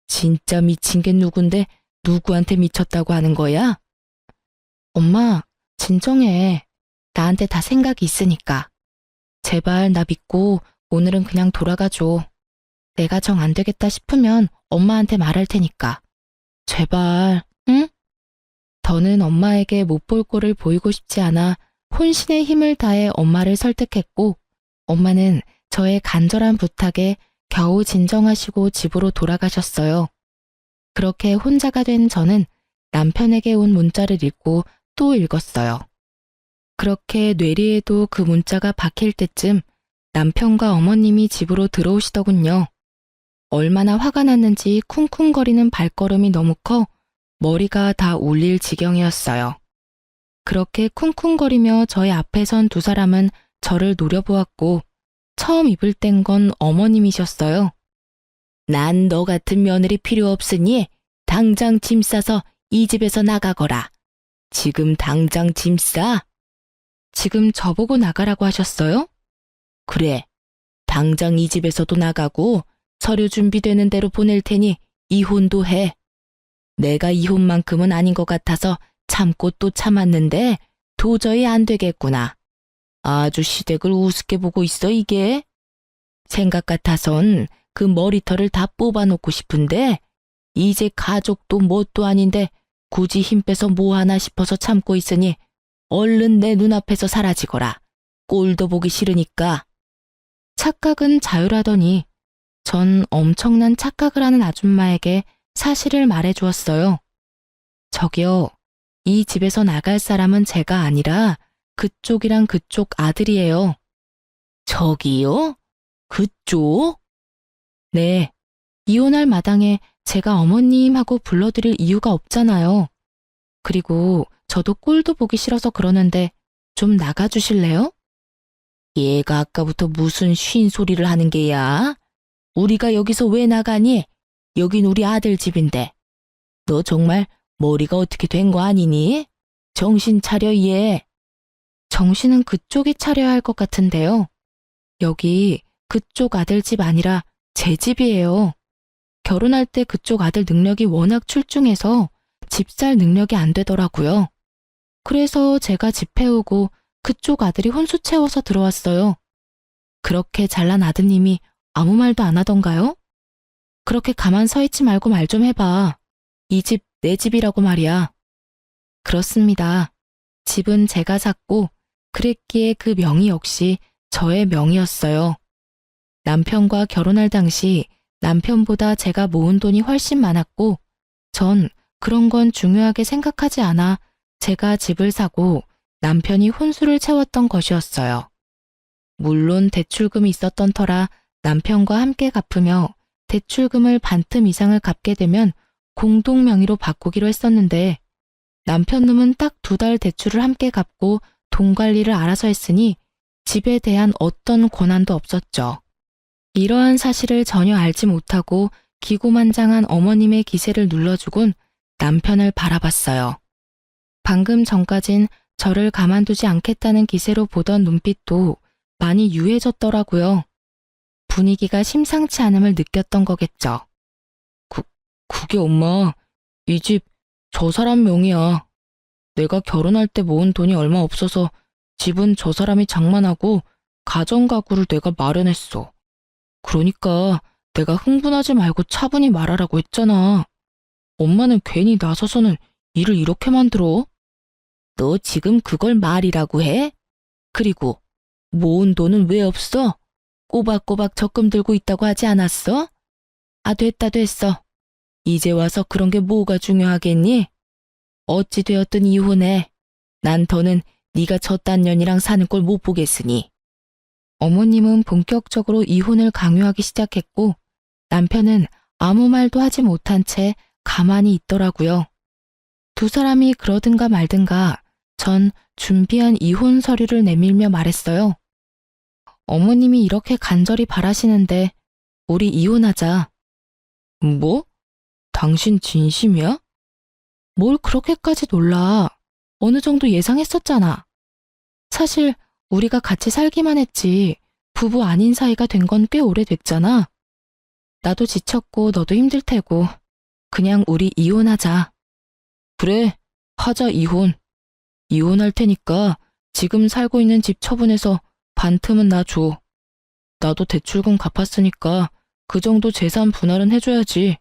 Speaker 1: 진짜 미친 게 누군데 누구한테 미쳤다고 하는 거야? 엄마, 진정해. 나한테 다 생각이 있으니까. 제발 나 믿고 오늘은 그냥 돌아가줘. 내가 정 안 되겠다 싶으면 엄마한테 말할 테니까. 제발, 응? 더는 엄마에게 못 볼 꼴을 보이고 싶지 않아 혼신의 힘을 다해 엄마를 설득했고 엄마는 저의 간절한 부탁에 겨우 진정하시고 집으로 돌아가셨어요. 그렇게 혼자가 된 저는 남편에게 온 문자를 읽고 또 읽었어요. 그렇게 뇌리에도 그 문자가 박힐 때쯤 남편과 어머님이 집으로 들어오시더군요. 얼마나 화가 났는지 쿵쿵거리는 발걸음이 너무 커 머리가 다 울릴 지경이었어요. 그렇게 쿵쿵거리며 저의 앞에 선 두 사람은 저를 노려보았고 처음 입을 뗀 건 어머님이셨어요. 난 너 같은 며느리 필요 없으니 당장 짐 싸서 이 집에서 나가거라. 지금 당장 짐 싸. 지금 저보고 나가라고 하셨어요? 그래. 당장 이 집에서도 나가고 서류 준비되는 대로 보낼 테니 이혼도 해. 내가 이혼만큼은 아닌 것 같아서 참고 또 참았는데 도저히 안 되겠구나. 아주 시댁을 우습게 보고 있어 이게. 생각 같아선 그 머리털을 다 뽑아놓고 싶은데 이제 가족도 뭣도 아닌데 굳이 힘 빼서 뭐 하나 싶어서 참고 있으니 얼른 내 눈앞에서 사라지거라. 꼴도 보기 싫으니까. 착각은 자유라더니 전 엄청난 착각을 하는 아줌마에게 사실을 말해주었어요. 저기요, 이 집에서 나갈 사람은 제가 아니라 그쪽이랑 그쪽 아들이에요. 저기요? 그쪽? 네, 이혼할 마당에 제가 어머님하고 불러드릴 이유가 없잖아요. 그리고 저도 꼴도 보기 싫어서 그러는데 좀 나가주실래요? 얘가 아까부터 무슨 쉰 소리를 하는 게야? 우리가 여기서 왜 나가니? 여긴 우리 아들 집인데. 너 정말 머리가 어떻게 된 거 아니니? 정신 차려 얘. 정신은 그쪽이 차려야 할 것 같은데요. 여기 그쪽 아들 집 아니라 제 집이에요. 결혼할 때 그쪽 아들 능력이 워낙 출중해서 집 살 능력이 안 되더라고요. 그래서 제가 집 해오고 그쪽 아들이 혼수 채워서 들어왔어요. 그렇게 잘난 아드님이 아무 말도 안 하던가요? 그렇게 가만 서 있지 말고 말 좀 해봐. 이 집 내 집이라고 말이야. 그렇습니다. 집은 제가 샀고 그랬기에 그 명의 역시 저의 명의였어요. 남편과 결혼할 당시 남편보다 제가 모은 돈이 훨씬 많았고 전 그런 건 중요하게 생각하지 않아 제가 집을 사고 남편이 혼수를 채웠던 것이었어요. 물론 대출금이 있었던 터라 남편과 함께 갚으며 대출금을 반틈 이상을 갚게 되면 공동 명의로 바꾸기로 했었는데 남편 놈은 딱 2달 대출을 함께 갚고 돈 관리를 알아서 했으니 집에 대한 어떤 권한도 없었죠. 이러한 사실을 전혀 알지 못하고 기고만장한 어머님의 기세를 눌러주곤 남편을 바라봤어요. 방금 전까진 저를 가만두지 않겠다는 기세로 보던 눈빛도 많이 유해졌더라고요. 분위기가 심상치 않음을 느꼈던 거겠죠. 그게 엄마, 이 집 저 사람 명의야. 내가 결혼할 때 모은 돈이 얼마 없어서 집은 저 사람이 장만하고 가정가구를 내가 마련했어. 그러니까 내가 흥분하지 말고 차분히 말하라고 했잖아. 엄마는 괜히 나서서는 일을 이렇게 만들어? 너 지금 그걸 말이라고 해? 그리고 모은 돈은 왜 없어? 꼬박꼬박 적금 들고 있다고 하지 않았어? 아, 됐다 됐어. 이제 와서 그런 게 뭐가 중요하겠니? 어찌 되었든 이혼해. 난 더는 네가 저딴 년이랑 사는 걸 못 보겠으니. 어머님은 본격적으로 이혼을 강요하기 시작했고 남편은 아무 말도 하지 못한 채 가만히 있더라고요. 두 사람이 그러든가 말든가 전 준비한 이혼 서류를 내밀며 말했어요. 어머님이 이렇게 간절히 바라시는데 우리 이혼하자. 뭐? 당신 진심이야? 뭘 그렇게까지 놀라. 어느 정도 예상했었잖아. 사실 우리가 같이 살기만 했지 부부 아닌 사이가 된 건 꽤 오래됐잖아. 나도 지쳤고 너도 힘들 테고 그냥 우리 이혼하자. 그래, 하자 이혼. 이혼할 테니까 지금 살고 있는 집 처분해서 반틈은 나 줘. 나도 대출금 갚았으니까 그 정도 재산 분할은 해줘야지.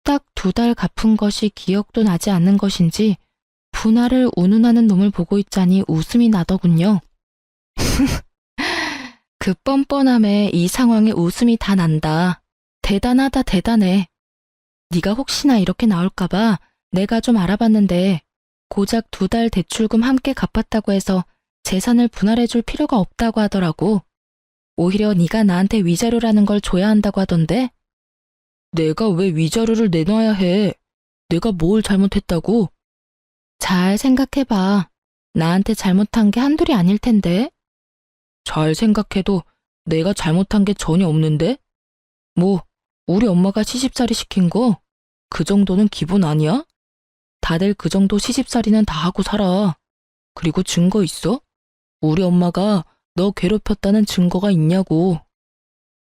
Speaker 1: 딱 2달 갚은 것이 기억도 나지 않는 것인지 분할을 운운하는 놈을 보고 있자니 웃음이 나더군요. 그 뻔뻔함에 이 상황에 웃음이 다 난다. 대단하다 대단해. 네가 혹시나 이렇게 나올까봐 내가 좀 알아봤는데 고작 2달 대출금 함께 갚았다고 해서 재산을 분할해줄 필요가 없다고 하더라고. 오히려 네가 나한테 위자료라는 걸 줘야 한다고 하던데. 내가 왜 위자료를 내놔야 해? 내가 뭘 잘못했다고? 잘 생각해봐. 나한테 잘못한 게 한둘이 아닐 텐데. 잘 생각해도 내가 잘못한 게 전혀 없는데? 뭐, 우리 엄마가 시집살이 시킨 거? 그 정도는 기본 아니야? 다들 그 정도 시집살이는 다 하고 살아. 그리고 증거 있어? 우리 엄마가 너 괴롭혔다는 증거가 있냐고.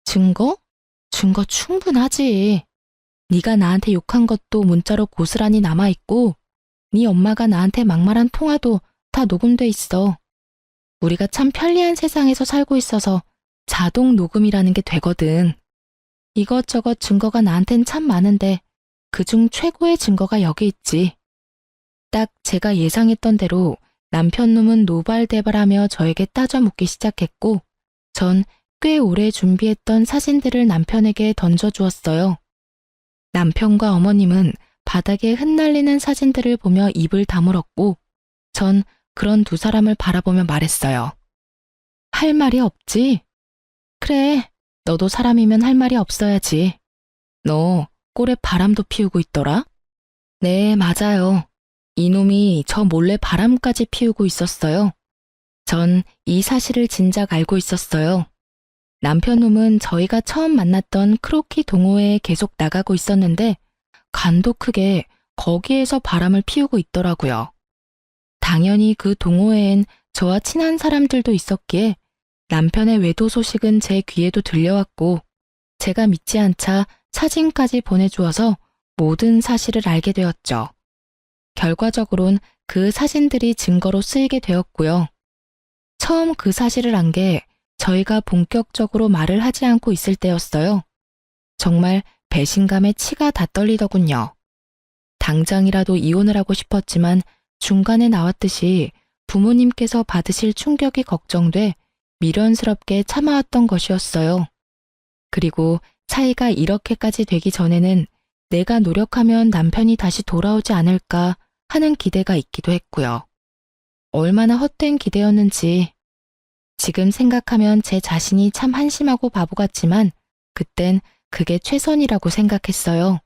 Speaker 1: 증거? 증거 충분하지. 네가 나한테 욕한 것도 문자로 고스란히 남아있고 네 엄마가 나한테 막말한 통화도 다 녹음돼 있어. 우리가 참 편리한 세상에서 살고 있어서 자동 녹음이라는 게 되거든. 이것저것 증거가 나한텐 참 많은데 그중 최고의 증거가 여기 있지. 딱 제가 예상했던 대로 남편 놈은 노발대발하며 저에게 따져 묻기 시작했고 전 꽤 오래 준비했던 사진들을 남편에게 던져주었어요. 남편과 어머님은 바닥에 흩날리는 사진들을 보며 입을 다물었고 전 그런 두 사람을 바라보며 말했어요. 할 말이 없지? 그래, 너도 사람이면 할 말이 없어야지. 너 꼴에 바람도 피우고 있더라? 네, 맞아요. 이놈이 저 몰래 바람까지 피우고 있었어요. 전 이 사실을 진작 알고 있었어요. 남편 놈은 저희가 처음 만났던 크로키 동호회에 계속 나가고 있었는데 간도 크게 거기에서 바람을 피우고 있더라고요. 당연히 그 동호회엔 저와 친한 사람들도 있었기에 남편의 외도 소식은 제 귀에도 들려왔고 제가 믿지 않자 사진까지 보내주어서 모든 사실을 알게 되었죠. 결과적으론 그 사진들이 증거로 쓰이게 되었고요. 처음 그 사실을 안 게 저희가 본격적으로 말을 하지 않고 있을 때였어요. 정말 배신감에 치가 다 떨리더군요. 당장이라도 이혼을 하고 싶었지만 중간에 나왔듯이 부모님께서 받으실 충격이 걱정돼 미련스럽게 참아왔던 것이었어요. 그리고 차이가 이렇게까지 되기 전에는 내가 노력하면 남편이 다시 돌아오지 않을까 하는 기대가 있기도 했고요. 얼마나 헛된 기대였는지 지금 생각하면 제 자신이 참 한심하고 바보 같지만 그땐 그게 최선이라고 생각했어요.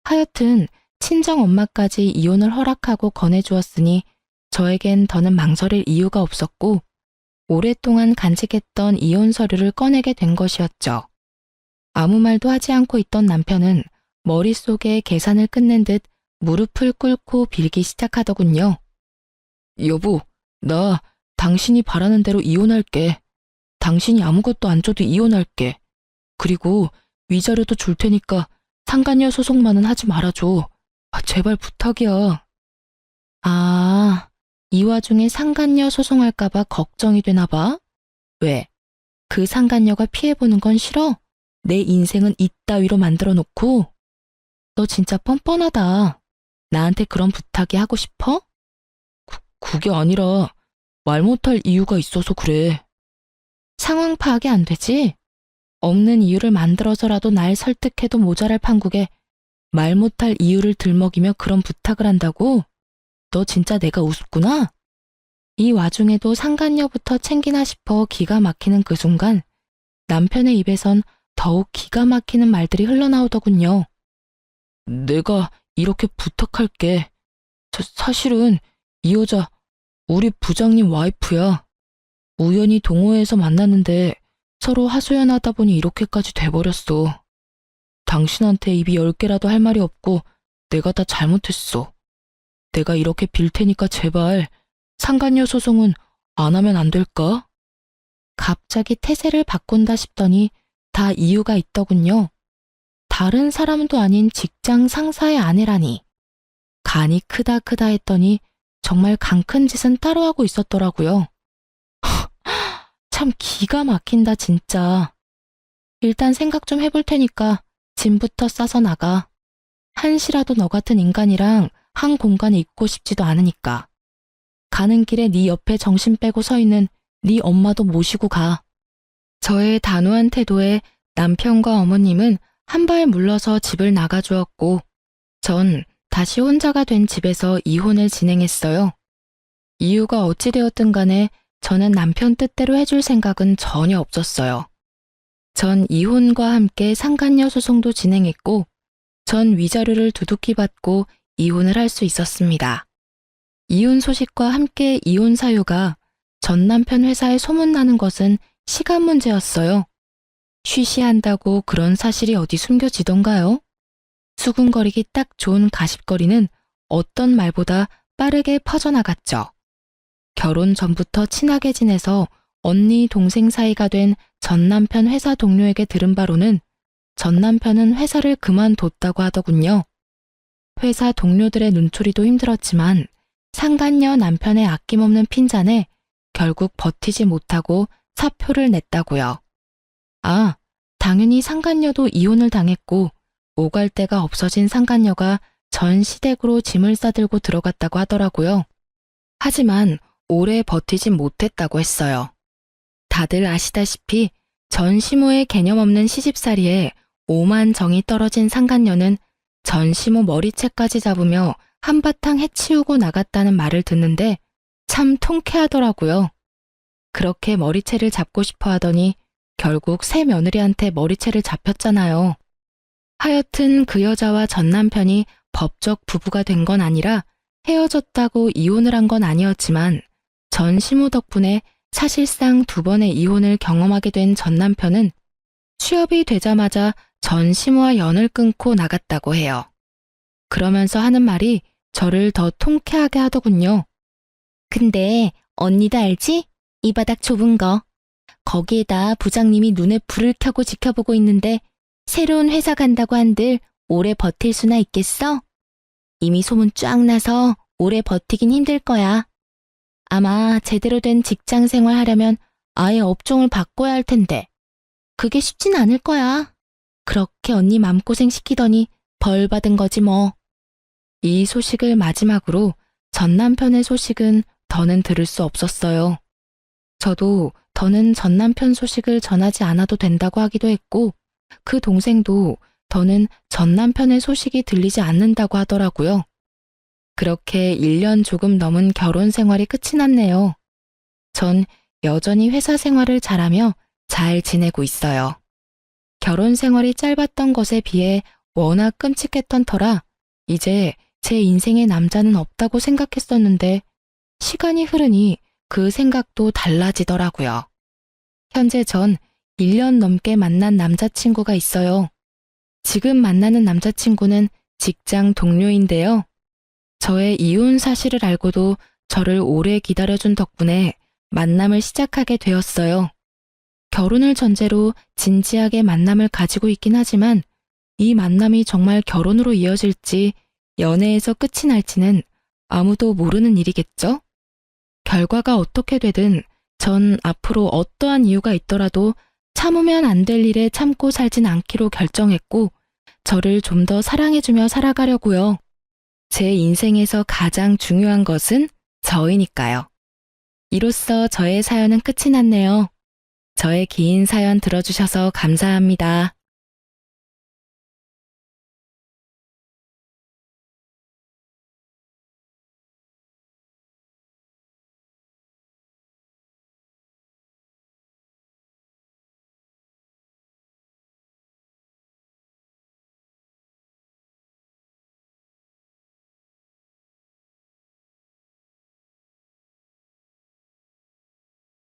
Speaker 1: 하여튼 친정 엄마까지 이혼을 허락하고 권해주었으니 저에겐 더는 망설일 이유가 없었고 오랫동안 간직했던 이혼 서류를 꺼내게 된 것이었죠. 아무 말도 하지 않고 있던 남편은 머릿속에 계산을 끝낸 듯 무릎을 꿇고 빌기 시작하더군요. 여보, 나 당신이 바라는 대로 이혼할게. 당신이 아무것도 안 줘도 이혼할게. 그리고 위자료도 줄 테니까 상간녀 소송만은 하지 말아줘. 제발 부탁이야. 아, 이 와중에 상간녀 소송할까봐 걱정이 되나 봐? 왜? 그 상간녀가 피해보는 건 싫어? 내 인생은 이따위로 만들어 놓고? 너 진짜 뻔뻔하다. 나한테 그런 부탁이 하고 싶어? 그게 아니라 말 못할 이유가 있어서 그래. 상황 파악이 안 되지? 없는 이유를 만들어서라도 날 설득해도 모자랄 판국에 말 못할 이유를 들먹이며 그런 부탁을 한다고? 너 진짜 내가 우습구나? 이 와중에도 상간녀부터 챙기나 싶어 기가 막히는 그 순간 남편의 입에선 더욱 기가 막히는 말들이 흘러나오더군요. 내가 이렇게 부탁할게. 사실은 이 여자 우리 부장님 와이프야. 우연히 동호회에서 만났는데 서로 하소연하다 보니 이렇게까지 돼버렸어. 당신한테 입이 10개라도 할 말이 없고 내가 다 잘못했어. 내가 이렇게 빌 테니까 제발 상간녀 소송은 안 하면 안 될까? 갑자기 태세를 바꾼다 싶더니 다 이유가 있더군요. 다른 사람도 아닌 직장 상사의 아내라니. 간이 크다 했더니 정말 강 큰 짓은 따로 하고 있었더라고요. 참 기가 막힌다 진짜. 일단 생각 좀 해볼 테니까 짐부터 싸서 나가. 한시라도 너 같은 인간이랑 한 공간에 있고 싶지도 않으니까. 가는 길에 네 옆에 정신 빼고 서 있는 네 엄마도 모시고 가. 저의 단호한 태도에 남편과 어머님은 한 발 물러서 집을 나가주었고 전 다시 혼자가 된 집에서 이혼을 진행했어요. 이유가 어찌되었든 간에 저는 남편 뜻대로 해줄 생각은 전혀 없었어요. 전 이혼과 함께 상간녀 소송도 진행했고, 전 위자료를 두둑히 받고 이혼을 할 수 있었습니다. 이혼 소식과 함께 이혼 사유가 전 남편 회사에 소문나는 것은 시간 문제였어요. 쉬쉬한다고 그런 사실이 어디 숨겨지던가요? 수군거리기 딱 좋은 가십거리는 어떤 말보다 빠르게 퍼져나갔죠. 결혼 전부터 친하게 지내서 언니 동생 사이가 된 전 남편 회사 동료에게 들은 바로는 전 남편은 회사를 그만뒀다고 하더군요. 회사 동료들의 눈초리도 힘들었지만 상간녀 남편의 아낌없는 핀잔에 결국 버티지 못하고 사표를 냈다고요. 아, 당연히 상간녀도 이혼을 당했고 오갈 데가 없어진 상간녀가 전 시댁으로 짐을 싸들고 들어갔다고 하더라고요. 하지만 오래 버티진 못했다고 했어요. 다들 아시다시피 전 시모의 개념 없는 시집살이에 오만 정이 떨어진 상간녀는 전 시모 머리채까지 잡으며 한바탕 해치우고 나갔다는 말을 듣는데 참 통쾌하더라고요. 그렇게 머리채를 잡고 싶어 하더니 결국 새 며느리한테 머리채를 잡혔잖아요. 하여튼 그 여자와 전 남편이 법적 부부가 된 건 아니라 헤어졌다고 이혼을 한 건 아니었지만 전 시모 덕분에 사실상 2번의 이혼을 경험하게 된 전 남편은 취업이 되자마자 전 시모와 연을 끊고 나갔다고 해요. 그러면서 하는 말이 저를 더 통쾌하게 하더군요. 근데 언니도 알지? 이 바닥 좁은 거. 거기에다 부장님이 눈에 불을 켜고 지켜보고 있는데 새로운 회사 간다고 한들 오래 버틸 수나 있겠어? 이미 소문 쫙 나서 오래 버티긴 힘들 거야. 아마 제대로 된 직장 생활 하려면 아예 업종을 바꿔야 할 텐데 그게 쉽진 않을 거야. 그렇게 언니 맘고생 시키더니 벌 받은 거지 뭐. 이 소식을 마지막으로 전 남편의 소식은 더는 들을 수 없었어요. 저도 더는 전 남편 소식을 전하지 않아도 된다고 하기도 했고 그 동생도 더는 전 남편의 소식이 들리지 않는다고 하더라고요. 그렇게 1년 조금 넘은 결혼 생활이 끝이 났네요. 전 여전히 회사 생활을 잘하며 잘 지내고 있어요. 결혼 생활이 짧았던 것에 비해 워낙 끔찍했던 터라 이제 제 인생에 남자는 없다고 생각했었는데 시간이 흐르니 그 생각도 달라지더라고요. 현재 전 1년 넘게 만난 남자친구가 있어요. 지금 만나는 남자친구는 직장 동료인데요. 저의 이혼 사실을 알고도 저를 오래 기다려준 덕분에 만남을 시작하게 되었어요. 결혼을 전제로 진지하게 만남을 가지고 있긴 하지만 이 만남이 정말 결혼으로 이어질지 연애에서 끝이 날지는 아무도 모르는 일이겠죠? 결과가 어떻게 되든 전 앞으로 어떠한 이유가 있더라도 참으면 안 될 일에 참고 살진 않기로 결정했고 저를 좀 더 사랑해주며 살아가려고요. 제 인생에서 가장 중요한 것은 저이니까요. 이로써 저의 사연은 끝이 났네요. 저의 긴 사연 들어주셔서 감사합니다.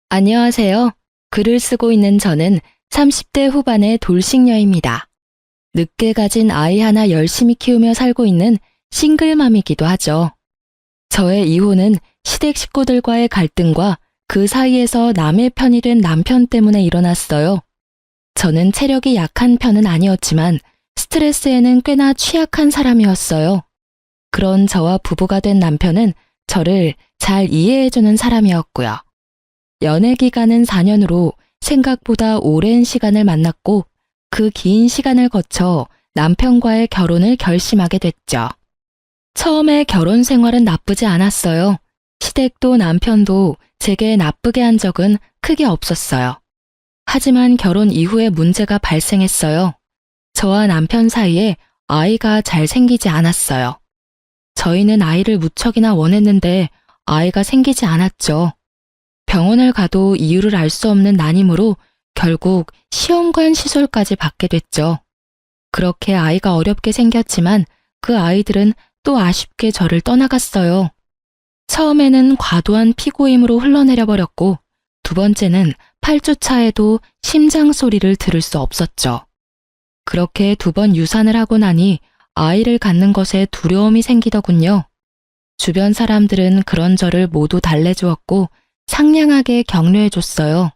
Speaker 1: 안녕하세요. 글을 쓰고 있는 저는 30대 후반의 돌싱녀입니다. 늦게 가진 아이 하나 열심히 키우며 살고 있는 싱글맘이기도 하죠. 저의 이혼은 시댁 식구들과의 갈등과 그 사이에서 남의 편이 된 남편 때문에 일어났어요. 저는 체력이 약한 편은 아니었지만 스트레스에는 꽤나 취약한 사람이었어요. 그런 저와 부부가 된 남편은 저를 잘 이해해주는 사람이었고요. 연애 기간은 4년으로 생각보다 오랜 시간을 만났고 그 긴 시간을 거쳐 남편과의 결혼을 결심하게 됐죠. 처음에 결혼 생활은 나쁘지 않았어요. 시댁도 남편도 제게 나쁘게 한 적은 크게 없었어요. 하지만 결혼 이후에 문제가 발생했어요. 저와 남편 사이에 아이가 잘 생기지 않았어요. 저희는 아이를 무척이나 원했는데 아이가 생기지 않았죠. 병원을 가도 이유를 알 수 없는 난임으로 결국 시험관 시설까지 받게 됐죠. 그렇게 아이가 어렵게 생겼지만 그 아이들은 또 아쉽게 저를 떠나갔어요. 처음에는 과도한 피고임으로 흘러내려 버렸고 두 번째는 8주 차에도 심장 소리를 들을 수 없었죠. 그렇게 2번 유산을 하고 나니 아이를 갖는 것에 두려움이 생기더군요. 주변 사람들은 그런 저를 모두 달래주었고 상냥하게 격려해줬어요.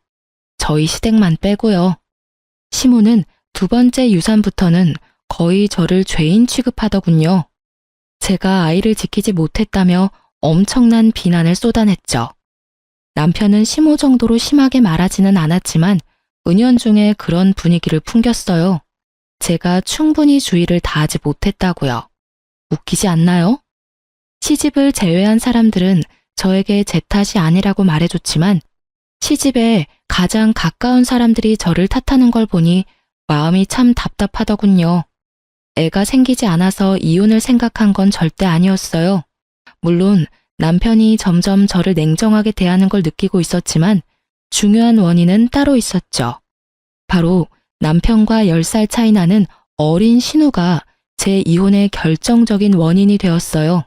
Speaker 1: 저희 시댁만 빼고요. 시모는 2번째 유산부터는 거의 저를 죄인 취급하더군요. 제가 아이를 지키지 못했다며 엄청난 비난을 쏟아냈죠. 남편은 시모 정도로 심하게 말하지는 않았지만 은연중에 그런 분위기를 풍겼어요. 제가 충분히 주의를 다하지 못했다고요. 웃기지 않나요? 시집을 제외한 사람들은 저에게 제 탓이 아니라고 말해줬지만 시집에 가장 가까운 사람들이 저를 탓하는 걸 보니 마음이 참 답답하더군요. 애가 생기지 않아서 이혼을 생각한 건 절대 아니었어요. 물론 남편이 점점 저를 냉정하게 대하는 걸 느끼고 있었지만 중요한 원인은 따로 있었죠. 바로 남편과 10살 차이 나는 어린 신우가 제 이혼의 결정적인 원인이 되었어요.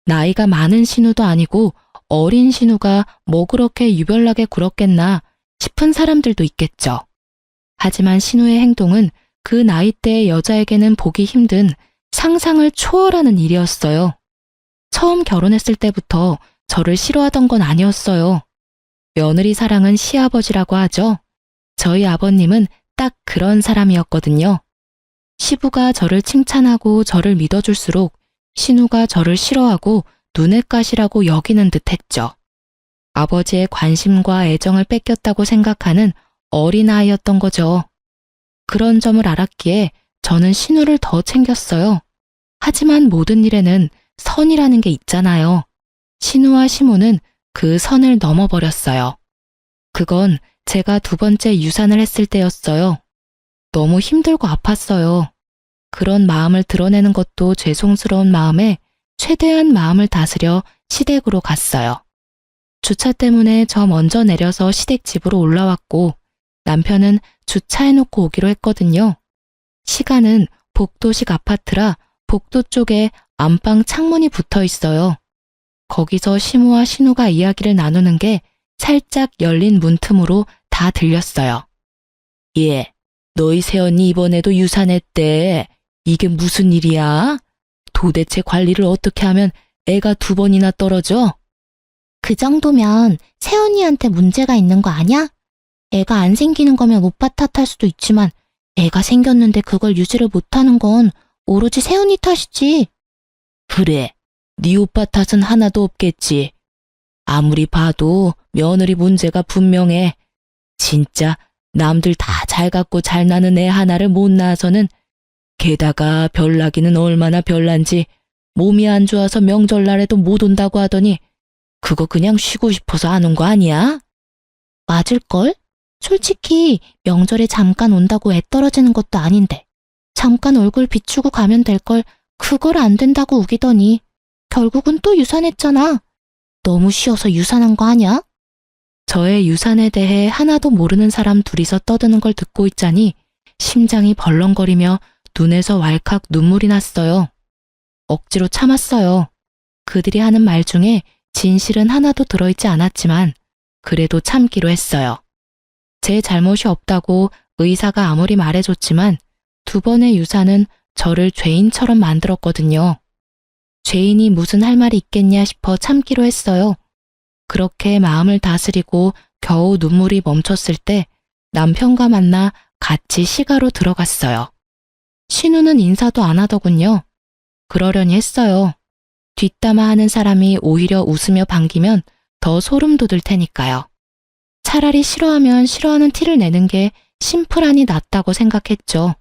Speaker 1: 나이가 많은 신우도 아니고 어린 신우가 뭐 그렇게 유별나게 굴었겠나 싶은 사람들도 있겠죠. 하지만 신우의 행동은 그 나이대의 여자에게는 보기 힘든 상상을 초월하는 일이었어요. 처음 결혼했을 때부터 저를 싫어하던 건 아니었어요. 며느리 사랑은 시아버지라고 하죠. 저희 아버님은 딱 그런 사람이었거든요. 시부가 저를 칭찬하고 저를 믿어줄수록 신우가 저를 싫어하고 눈엣 가시라고 여기는 듯 했죠. 아버지의 관심과 애정을 뺏겼다고 생각하는 어린아이였던 거죠. 그런 점을 알았기에 저는 신우를 더 챙겼어요. 하지만 모든 일에는 선이라는 게 있잖아요. 신우와 시모는 그 선을 넘어버렸어요. 그건 제가 2번째 유산을 했을 때였어요. 너무 힘들고 아팠어요. 그런 마음을 드러내는 것도 죄송스러운 마음에 최대한 마음을 다스려 시댁으로 갔어요. 주차 때문에 저 먼저 내려서 시댁 집으로 올라왔고 남편은 주차해놓고 오기로 했거든요. 시간은 복도식 아파트라 복도 쪽에 안방 창문이 붙어 있어요. 거기서 시모와 신우가 이야기를 나누는 게 살짝 열린 문틈으로 다 들렸어요. 예, 너희 새언니 이번에도 유산했대. 이게 무슨 일이야? 도대체 관리를 어떻게 하면 애가 2번이나 떨어져?
Speaker 2: 그 정도면 새언니한테 문제가 있는 거 아냐? 애가 안 생기는 거면 오빠 탓할 수도 있지만 애가 생겼는데 그걸 유지를 못하는 건 오로지 새언니 탓이지.
Speaker 1: 그래, 네 오빠 탓은 하나도 없겠지. 아무리 봐도 며느리 문제가 분명해. 진짜 남들 다 잘 갖고 잘 나는 애 하나를 못 낳아서는 게다가 별나기는 얼마나 별난지 몸이 안 좋아서 명절날에도 못 온다고 하더니 그거 그냥 쉬고 싶어서 안 온 거 아니야?
Speaker 2: 맞을걸? 솔직히 명절에 잠깐 온다고 애 떨어지는 것도 아닌데 잠깐 얼굴 비추고 가면 될 걸 그걸 안 된다고 우기더니 결국은 또 유산했잖아. 너무 쉬워서 유산한 거 아냐?
Speaker 1: 저의 유산에 대해 하나도 모르는 사람 둘이서 떠드는 걸 듣고 있자니 심장이 벌렁거리며 눈에서 왈칵 눈물이 났어요. 억지로 참았어요. 그들이 하는 말 중에 진실은 하나도 들어있지 않았지만 그래도 참기로 했어요. 제 잘못이 없다고 의사가 아무리 말해줬지만 2번의 유산은 저를 죄인처럼 만들었거든요. 죄인이 무슨 할 말이 있겠냐 싶어 참기로 했어요. 그렇게 마음을 다스리고 겨우 눈물이 멈췄을 때 남편과 만나 같이 시가로 들어갔어요. 신우는 인사도 안 하더군요. 그러려니 했어요. 뒷담화 하는 사람이 오히려 웃으며 반기면 더 소름 돋을 테니까요. 차라리 싫어하면 싫어하는 티를 내는 게 심플하니 낫다고 생각했죠.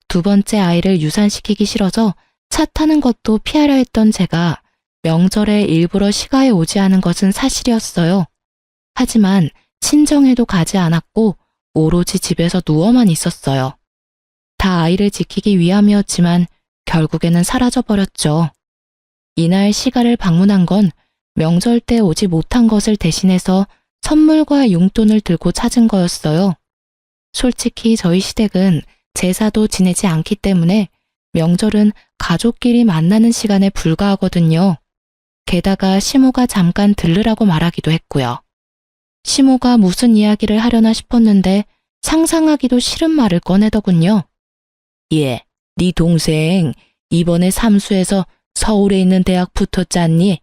Speaker 1: 2번째 아이를 유산시키기 싫어서 차 타는 것도 피하려 했던 제가 명절에 일부러 시가에 오지 않은 것은 사실이었어요. 하지만 친정에도 가지 않았고 오로지 집에서 누워만 있었어요. 다 아이를 지키기 위함이었지만 결국에는 사라져버렸죠. 이날 시가를 방문한 건 명절 때 오지 못한 것을 대신해서
Speaker 2: 선물과 용돈을 들고 찾은 거였어요. 솔직히 저희 시댁은 제사도 지내지 않기 때문에 명절은 가족끼리 만나는 시간에 불과하거든요. 게다가 시모가 잠깐 들르라고 말하기도 했고요. 시모가 무슨 이야기를 하려나 싶었는데 상상하기도 싫은 말을 꺼내더군요.
Speaker 1: 예, 네 동생 이번에 삼수에서 서울에 있는 대학 붙었잖니?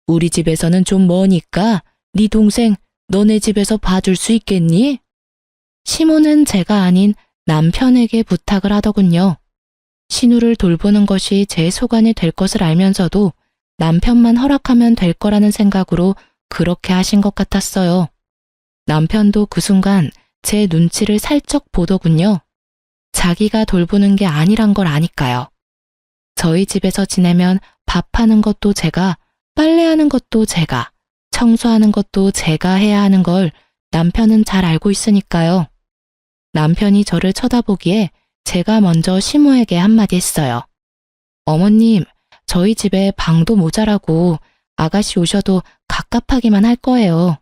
Speaker 1: 우리 집에서는 좀 머니까 네 동생 너네 집에서 봐줄 수 있겠니?
Speaker 2: 시모는 제가 아닌 남편에게 부탁을 하더군요. 신우를 돌보는 것이 제 소관이 될 것을 알면서도 남편만 허락하면 될 거라는 생각으로 그렇게 하신 것 같았어요. 남편도 그 순간 제 눈치를 살짝 보더군요. 자기가 돌보는 게 아니란 걸 아니까요. 저희 집에서 지내면 밥하는 것도 제가, 빨래하는 것도 제가, 청소하는 것도 제가 해야 하는 걸 남편은 잘 알고 있으니까요. 남편이 저를 쳐다보기에 제가 먼저 시모에게 한마디 했어요. 어머님, 저희 집에 방도 모자라고 아가씨 오셔도 갑갑하기만 할 거예요.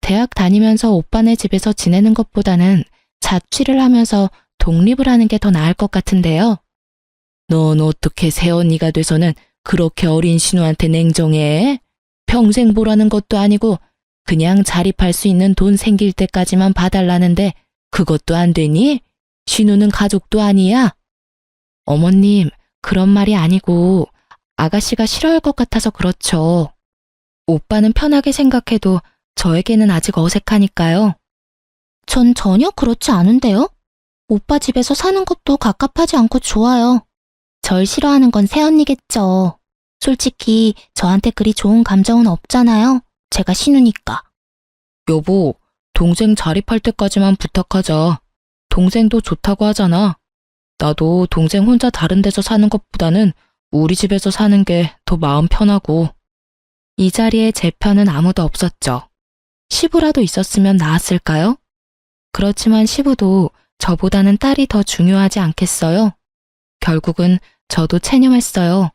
Speaker 2: 대학 다니면서 오빠네 집에서 지내는 것보다는 자취를 하면서 독립을 하는 게 더 나을 것 같은데요.
Speaker 1: 넌 어떻게 새언니가 돼서는 그렇게 어린 신우한테 냉정해? 평생 보라는 것도 아니고 그냥 자립할 수 있는 돈 생길 때까지만 봐달라는데 그것도 안 되니? 신우는 가족도 아니야?
Speaker 2: 어머님, 그런 말이 아니고 아가씨가 싫어할 것 같아서 그렇죠. 오빠는 편하게 생각해도 저에게는 아직 어색하니까요. 전 전혀 그렇지 않은데요? 오빠 집에서 사는 것도 갑갑하지 않고 좋아요. 절 싫어하는 건 새언니겠죠. 솔직히 저한테 그리 좋은 감정은 없잖아요. 제가 신우니까.
Speaker 1: 여보, 동생 자립할 때까지만 부탁하자. 동생도 좋다고 하잖아. 나도 동생 혼자 다른 데서 사는 것보다는 우리 집에서 사는 게 더 마음 편하고.
Speaker 2: 이 자리에 제 편은 아무도 없었죠. 시부라도 있었으면 나았을까요? 그렇지만 시부도 저보다는 딸이 더 중요하지 않겠어요? 결국은 저도 체념했어요.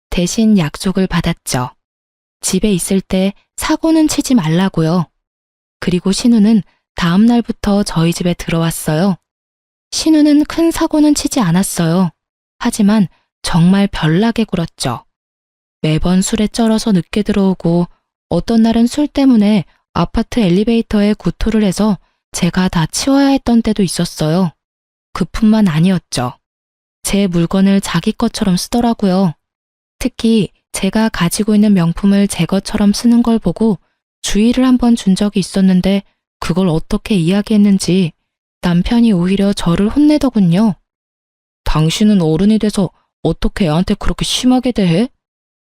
Speaker 2: 대신 약속을 받았죠. 집에 있을 때 사고는 치지 말라고요. 그리고 신우는 다음 날부터 저희 집에 들어왔어요. 신우는 큰 사고는 치지 않았어요. 하지만 정말 별나게 굴었죠. 매번 술에 쩔어서 늦게 들어오고 어떤 날은 술 때문에 아파트 엘리베이터에 구토를 해서 제가 다 치워야 했던 때도 있었어요. 그뿐만 아니었죠. 제 물건을 자기 것처럼 쓰더라고요. 특히 제가 가지고 있는 명품을 제 것처럼 쓰는 걸 보고 주의를 한번 준 적이 있었는데 그걸 어떻게 이야기했는지 남편이 오히려 저를 혼내더군요.
Speaker 1: 당신은 어른이 돼서 어떻게 애한테 그렇게 심하게 대해?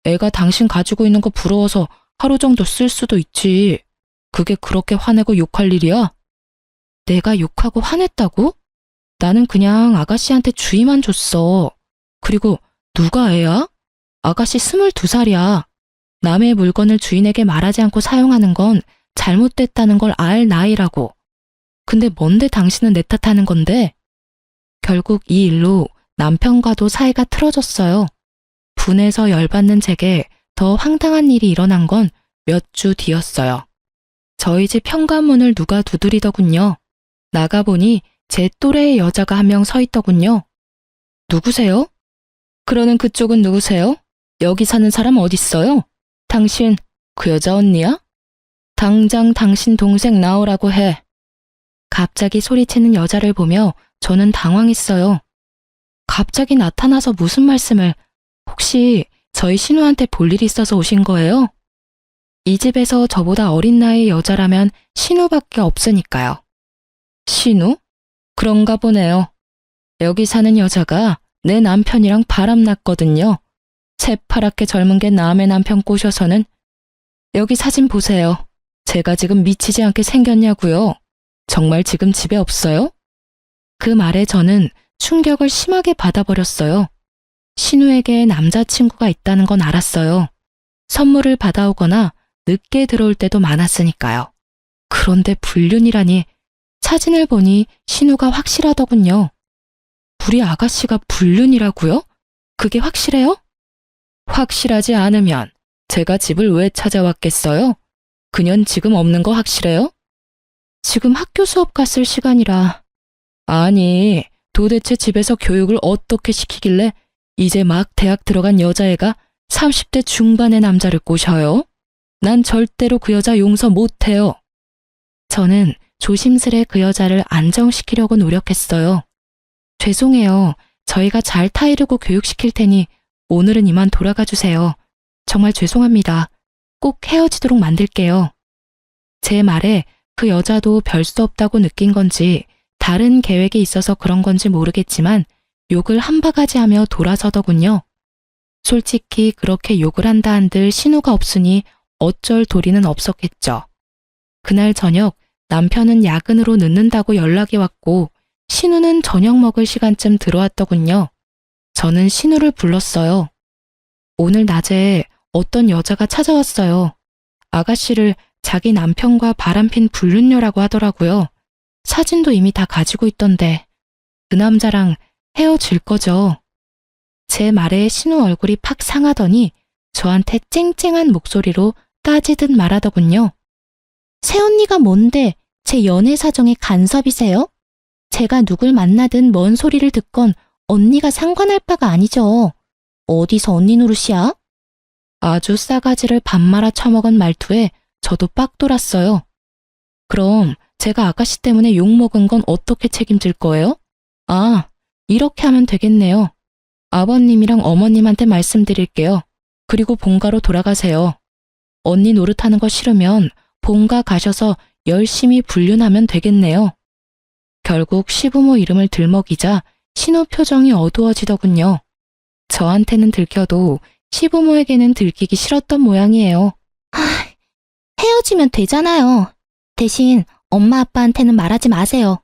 Speaker 1: 애가 당신 가지고 있는 거 부러워서 하루 정도 쓸 수도 있지. 그게 그렇게 화내고 욕할 일이야?
Speaker 2: 내가 욕하고 화냈다고? 나는 그냥 아가씨한테 주의만 줬어. 그리고 누가 애야? 아가씨 22살이야. 남의 물건을 주인에게 말하지 않고 사용하는 건 잘못됐다는 걸 알 나이라고. 근데 뭔데 당신은 내 탓하는 건데? 결국 이 일로 남편과도 사이가 틀어졌어요. 분해서 열받는 제게 더 황당한 일이 일어난 건 몇 주 뒤였어요. 저희 집 현관문을 누가 두드리더군요. 나가보니 제 또래의 여자가 한 명 서 있더군요. 누구세요? 그러는 그쪽은 누구세요? 여기 사는 사람 어딨어요? 당신 그 여자 언니야? 당장 당신 동생 나오라고 해. 갑자기 소리치는 여자를 보며 저는 당황했어요. 갑자기 나타나서 무슨 말씀을, 혹시 저희 신우한테 볼 일이 있어서 오신 거예요? 이 집에서 저보다 어린 나이의 여자라면 신우밖에 없으니까요. 신우? 그런가 보네요. 여기 사는 여자가 내 남편이랑 바람났거든요. 새파랗게 젊은 게 남의 남편 꼬셔서는. 여기 사진 보세요. 제가 지금 미치지 않게 생겼냐고요. 정말 지금 집에 없어요? 그 말에 저는 충격을 심하게 받아버렸어요. 신우에게 남자친구가 있다는 건 알았어요. 선물을 받아오거나 늦게 들어올 때도 많았으니까요. 그런데 불륜이라니. 사진을 보니 신우가 확실하더군요. 우리 아가씨가 불륜이라고요? 그게 확실해요? 확실하지 않으면 제가 집을 왜 찾아왔겠어요? 그년 지금 없는 거 확실해요?
Speaker 1: 지금 학교 수업 갔을 시간이라. 아니, 도대체 집에서 교육을 어떻게 시키길래 이제 막 대학 들어간 여자애가 30대 중반의 남자를 꼬셔요? 난 절대로 그 여자 용서 못해요. 저는 조심스레 그 여자를 안정시키려고 노력했어요. 죄송해요. 저희가 잘 타이르고 교육시킬 테니 오늘은 이만 돌아가 주세요. 정말 죄송합니다. 꼭 헤어지도록 만들게요. 제 말에 그 여자도 별 수 없다고 느낀 건지 다른 계획이 있어서 그런 건지 모르겠지만 욕을 한 바가지 하며 돌아서더군요. 솔직히 그렇게 욕을 한다 한들 신우가 없으니 어쩔 도리는 없었겠죠. 그날 저녁 남편은 야근으로 늦는다고 연락이 왔고 신우는 저녁 먹을 시간쯤 들어왔더군요. 저는 신우를 불렀어요. 오늘 낮에 어떤 여자가 찾아왔어요. 아가씨를 자기 남편과 바람핀 불륜녀라고 하더라고요. 사진도 이미 다 가지고 있던데 그 남자랑 헤어질 거죠. 제 말에 신우 얼굴이 팍 상하더니 저한테 쨍쨍한 목소리로 따지듯 말하더군요.
Speaker 2: 새언니가 뭔데 제 연애 사정에 간섭이세요? 제가 누굴 만나든 뭔 소리를 듣건 언니가 상관할 바가 아니죠. 어디서 언니 노릇이야?
Speaker 1: 아주 싸가지를 밥 말아 처먹은 말투에 저도 빡 돌았어요. 그럼 제가 아가씨 때문에 욕먹은 건 어떻게 책임질 거예요? 아, 이렇게 하면 되겠네요. 아버님이랑 어머님한테 말씀드릴게요. 그리고 본가로 돌아가세요. 언니 노릇하는 거 싫으면 본가 가셔서 열심히 불륜하면 되겠네요. 결국 시부모 이름을 들먹이자 신우 표정이 어두워지더군요. 저한테는 들켜도 시부모에게는 들키기 싫었던 모양이에요.
Speaker 2: 헤어지면 되잖아요. 대신 엄마 아빠한테는 말하지 마세요.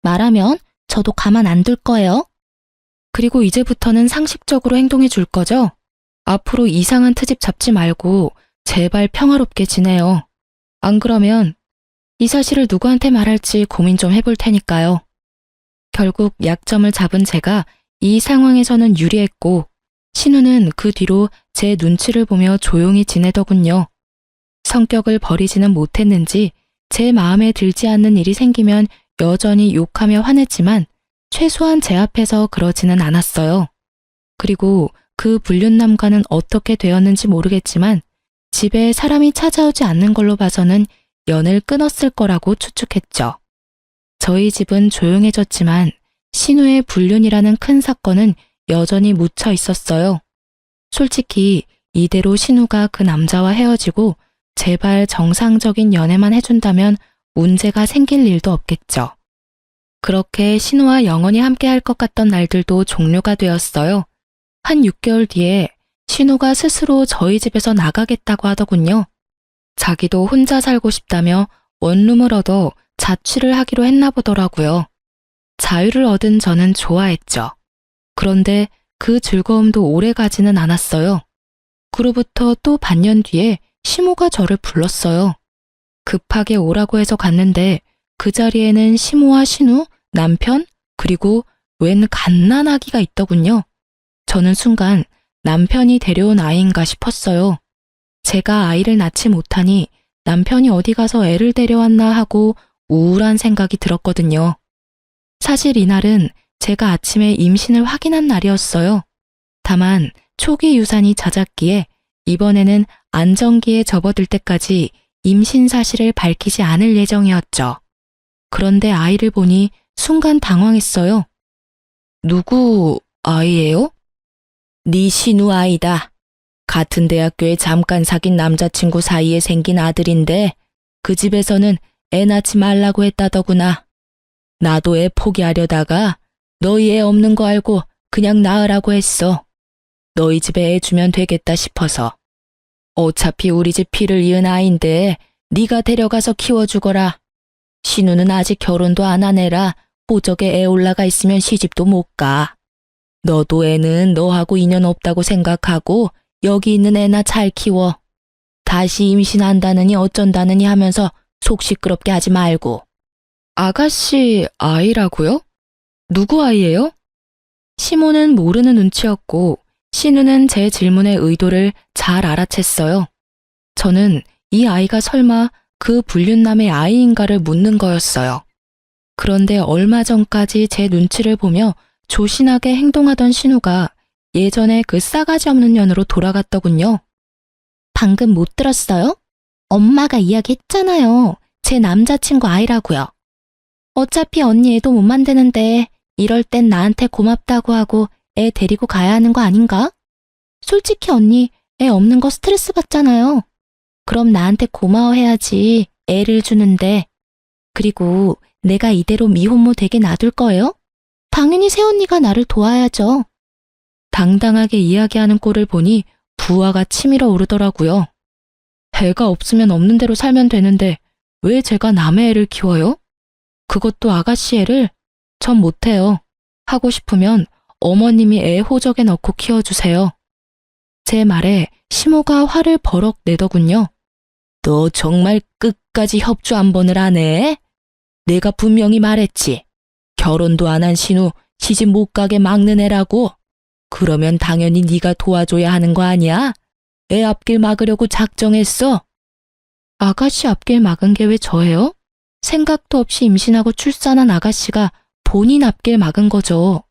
Speaker 2: 말하면 저도 가만 안 둘 거예요.
Speaker 1: 그리고 이제부터는 상식적으로 행동해 줄 거죠? 앞으로 이상한 트집 잡지 말고 제발 평화롭게 지내요. 안 그러면 이 사실을 누구한테 말할지 고민 좀 해볼 테니까요. 결국 약점을 잡은 제가 이 상황에서는 유리했고 신우는 그 뒤로 제 눈치를 보며 조용히 지내더군요. 성격을 버리지는 못했는지 제 마음에 들지 않는 일이 생기면 여전히 욕하며 화냈지만 최소한 제 앞에서 그러지는 않았어요. 그리고 그 불륜남과는 어떻게 되었는지 모르겠지만 집에 사람이 찾아오지 않는 걸로 봐서는 연을 끊었을 거라고 추측했죠. 저희 집은 조용해졌지만 신우의 불륜이라는 큰 사건은 여전히 묻혀 있었어요. 솔직히 이대로 신우가 그 남자와 헤어지고 제발 정상적인 연애만 해준다면 문제가 생길 일도 없겠죠. 그렇게 신우와 영원히 함께할 것 같던 날들도 종료가 되었어요. 한 6개월 뒤에 신우가 스스로 저희 집에서 나가겠다고 하더군요. 자기도 혼자 살고 싶다며 원룸을 얻어 자취를 하기로 했나 보더라고요. 자유를 얻은 저는 좋아했죠. 그런데 그 즐거움도 오래 가지는 않았어요. 그로부터 또 반년 뒤에 시모가 저를 불렀어요. 급하게 오라고 해서 갔는데 그 자리에는 시모와 신우, 남편, 그리고 웬 갓난아기가 있더군요. 저는 순간 남편이 데려온 아이인가 싶었어요. 제가 아이를 낳지 못하니 남편이 어디 가서 애를 데려왔나 하고 우울한 생각이 들었거든요. 사실 이날은 제가 아침에 임신을 확인한 날이었어요. 다만 초기 유산이 잦았기에 이번에는 안정기에 접어들 때까지 임신 사실을 밝히지 않을 예정이었죠. 그런데 아이를 보니 순간 당황했어요. 누구 아이예요? 네 신우 아이다. 같은 대학교에 잠깐 사귄 남자친구 사이에 생긴 아들인데 그 집에서는 애 낳지 말라고 했다더구나. 나도 애 포기하려다가 너희 애 없는 거 알고 그냥 낳으라고 했어. 너희 집에 애 주면 되겠다 싶어서. 어차피 우리 집 피를 이은 아인데 네가 데려가서 키워주거라. 신우는 아직 결혼도 안 한 애라 보적에 애 올라가 있으면 시집도 못 가. 너도 애는 너하고 인연 없다고 생각하고 여기 있는 애나 잘 키워. 다시 임신한다느니 어쩐다느니 하면서 속 시끄럽게 하지 말고. 아가씨 아이라고요? 누구 아이예요? 시모는 모르는 눈치였고 신우는 제 질문의 의도를 잘 알아챘어요. 저는 이 아이가 설마 그 불륜남의 아이인가를 묻는 거였어요. 그런데 얼마 전까지 제 눈치를 보며 조신하게 행동하던 신우가 예전에 그 싸가지 없는 년으로 돌아갔더군요.
Speaker 2: 방금 못 들었어요? 엄마가 이야기했잖아요. 제 남자친구 아이라고요. 어차피 언니 애도 못 만드는데 이럴 땐 나한테 고맙다고 하고 애 데리고 가야 하는 거 아닌가? 솔직히 언니 애 없는 거 스트레스 받잖아요. 그럼 나한테 고마워해야지 애를 주는데. 그리고 내가 이대로 미혼모 되게 놔둘 거예요? 당연히 새언니가 나를 도와야죠.
Speaker 1: 당당하게 이야기하는 꼴을 보니 부하가 치밀어 오르더라고요. 애가 없으면 없는 대로 살면 되는데 왜 제가 남의 애를 키워요? 그것도 아가씨 애를? 전 못해요. 하고 싶으면 어머님이 애 호적에 넣고 키워주세요. 제 말에 시모가 화를 버럭 내더군요. 너 정말 끝까지 협조 한 번을 안 해? 내가 분명히 말했지. 결혼도 안 한 신우 시집 못 가게 막는 애라고. 그러면 당연히 네가 도와줘야 하는 거 아니야? 애 앞길 막으려고 작정했어. 아가씨 앞길 막은 게 왜 저예요? 생각도 없이 임신하고 출산한 아가씨가 본인 앞길 막은 거죠.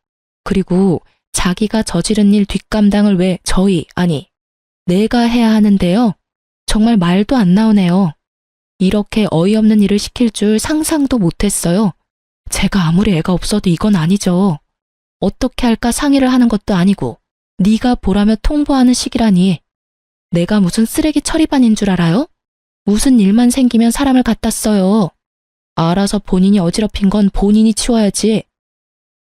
Speaker 1: 그리고 자기가 저지른 일 뒷감당을 왜 아니, 내가 해야 하는데요. 정말 말도 안 나오네요. 이렇게 어이없는 일을 시킬 줄 상상도 못했어요. 제가 아무리 애가 없어도 이건 아니죠. 어떻게 할까 상의를 하는 것도 아니고 네가 보라며 통보하는 식이라니. 내가 무슨 쓰레기 처리반인 줄 알아요? 무슨 일만 생기면 사람을 갖다 써요. 알아서 본인이 어지럽힌 건 본인이 치워야지.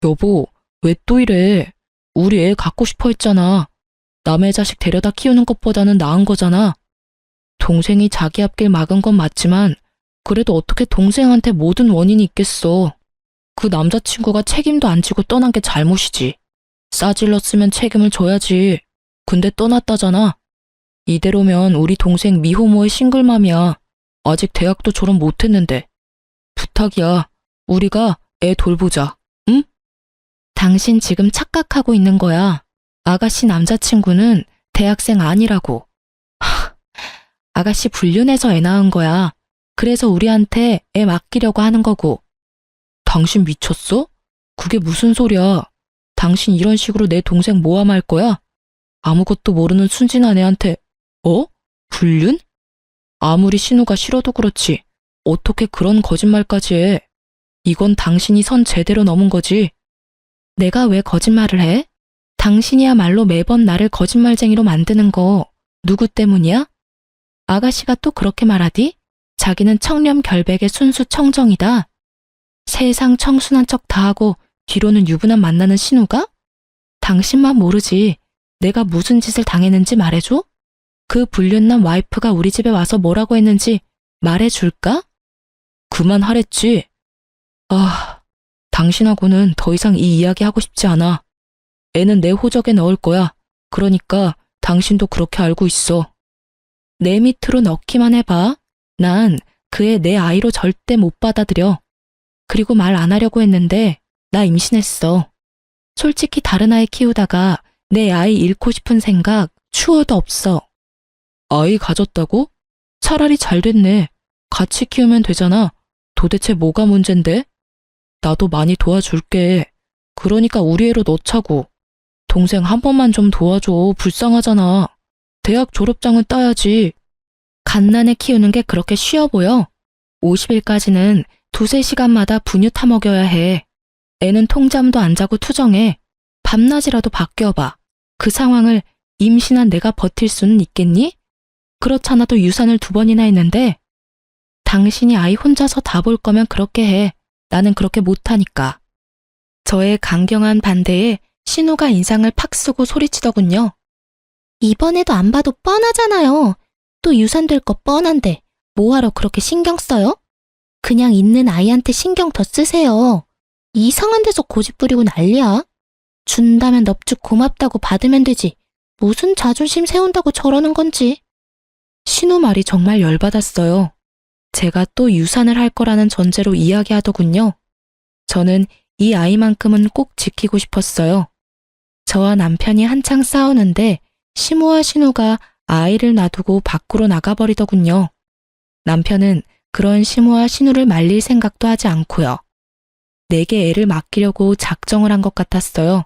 Speaker 1: 여보, 왜 또 이래? 우리 애 갖고 싶어 했잖아. 남의 자식 데려다 키우는 것보다는 나은 거잖아. 동생이 자기 앞길 막은 건 맞지만 그래도 어떻게 동생한테 모든 원인이 있겠어. 그 남자친구가 책임도 안 지고 떠난 게 잘못이지. 싸질렀으면 책임을 져야지. 근데 떠났다잖아. 이대로면 우리 동생 미호모의 싱글맘이야. 아직 대학도 졸업 못했는데. 부탁이야. 우리가 애 돌보자. 응? 당신 지금 착각하고 있는 거야. 아가씨 남자친구는 대학생 아니라고. 아가씨 불륜해서 애 낳은 거야. 그래서 우리한테 애 맡기려고 하는 거고. 당신 미쳤어? 그게 무슨 소리야. 당신 이런 식으로 내 동생 모함할 거야? 아무것도 모르는 순진한 애한테 불륜? 아무리 신우가 싫어도 그렇지. 어떻게 그런 거짓말까지 해? 이건 당신이 선 제대로 넘은 거지. 내가 왜 거짓말을 해? 당신이야말로 매번 나를 거짓말쟁이로 만드는 거 누구 때문이야? 아가씨가 또 그렇게 말하디? 자기는 청렴결백의 순수 청정이다. 세상 청순한 척 다 하고 뒤로는 유부남 만나는 신우가? 당신만 모르지. 내가 무슨 짓을 당했는지 말해줘? 그 불륜남 와이프가 우리 집에 와서 뭐라고 했는지 말해줄까? 그만하랬지. 당신하고는 더 이상 이 이야기 하고 싶지 않아. 애는 내 호적에 넣을 거야. 그러니까 당신도 그렇게 알고 있어. 내 밑으로 넣기만 해봐. 난 그 애 내 아이로 절대 못 받아들여. 그리고 말 안 하려고 했는데 나 임신했어. 솔직히 다른 아이 키우다가 내 아이 잃고 싶은 생각 추워도 없어. 아이 가졌다고? 차라리 잘 됐네. 같이 키우면 되잖아. 도대체 뭐가 문젠데? 나도 많이 도와줄게. 그러니까 우리 애로 넣자고. 동생 한 번만 좀 도와줘. 불쌍하잖아. 대학 졸업장은 따야지. 갓난애 키우는 게 그렇게 쉬워 보여? 50일까지는 2~3시간마다 분유 타먹여야 해. 애는 통잠도 안 자고 투정해. 밤낮이라도 바뀌어봐. 그 상황을 임신한 내가 버틸 수는 있겠니? 그렇잖아도 유산을 2번이나 했는데. 당신이 아이 혼자서 다 볼 거면 그렇게 해. 나는 그렇게 못하니까. 저의 강경한 반대에 신우가 인상을 팍 쓰고 소리치더군요.
Speaker 2: 이번에도 안 봐도 뻔하잖아요. 또 유산될 거 뻔한데 뭐하러 그렇게 신경 써요? 그냥 있는 아이한테 신경 더 쓰세요. 이상한 데서 고집 부리고 난리야. 준다면 넙죽 고맙다고 받으면 되지. 무슨 자존심 세운다고 저러는 건지.
Speaker 1: 신우 말이 정말 열받았어요. 제가 또 유산을 할 거라는 전제로 이야기하더군요. 저는 이 아이만큼은 꼭 지키고 싶었어요. 저와 남편이 한창 싸우는데 시모와 신우가 아이를 놔두고 밖으로 나가버리더군요. 남편은 그런 시모와 신우를 말릴 생각도 하지 않고요. 내게 애를 맡기려고 작정을 한 것 같았어요.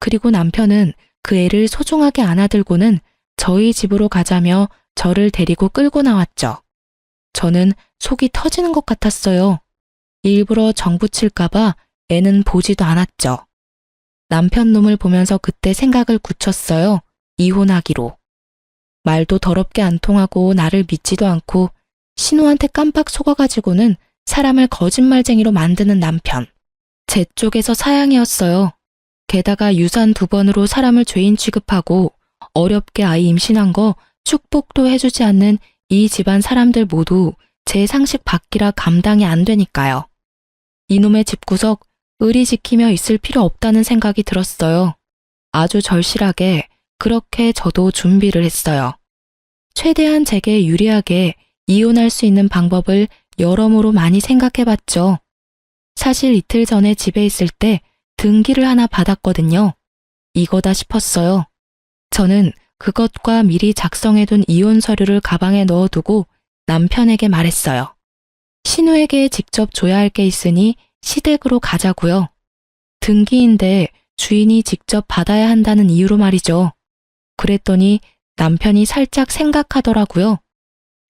Speaker 1: 그리고 남편은 그 애를 소중하게 안아들고는 저희 집으로 가자며 저를 데리고 끌고 나왔죠. 저는 속이 터지는 것 같았어요. 일부러 정붙일까봐 애는 보지도 않았죠. 남편 놈을 보면서 그때 생각을 굳혔어요. 이혼하기로. 말도 더럽게 안 통하고 나를 믿지도 않고 신우한테 깜빡 속아가지고는 사람을 거짓말쟁이로 만드는 남편. 제 쪽에서 사양이었어요. 게다가 유산 2번으로 사람을 죄인 취급하고 어렵게 아이 임신한 거 축복도 해주지 않는 이 집안 사람들 모두 제 상식 밖이라 감당이 안 되니까요. 이놈의 집구석 의리 지키며 있을 필요 없다는 생각이 들었어요. 아주 절실하게 그렇게 저도 준비를 했어요. 최대한 제게 유리하게 이혼할 수 있는 방법을 여러모로 많이 생각해봤죠. 사실 이틀 전에 집에 있을 때 등기를 하나 받았거든요. 이거다 싶었어요. 저는 그것과 미리 작성해둔 이혼 서류를 가방에 넣어두고 남편에게 말했어요. 신우에게 직접 줘야 할 게 있으니 시댁으로 가자고요. 등기인데 주인이 직접 받아야 한다는 이유로 말이죠. 그랬더니 남편이 살짝 생각하더라고요.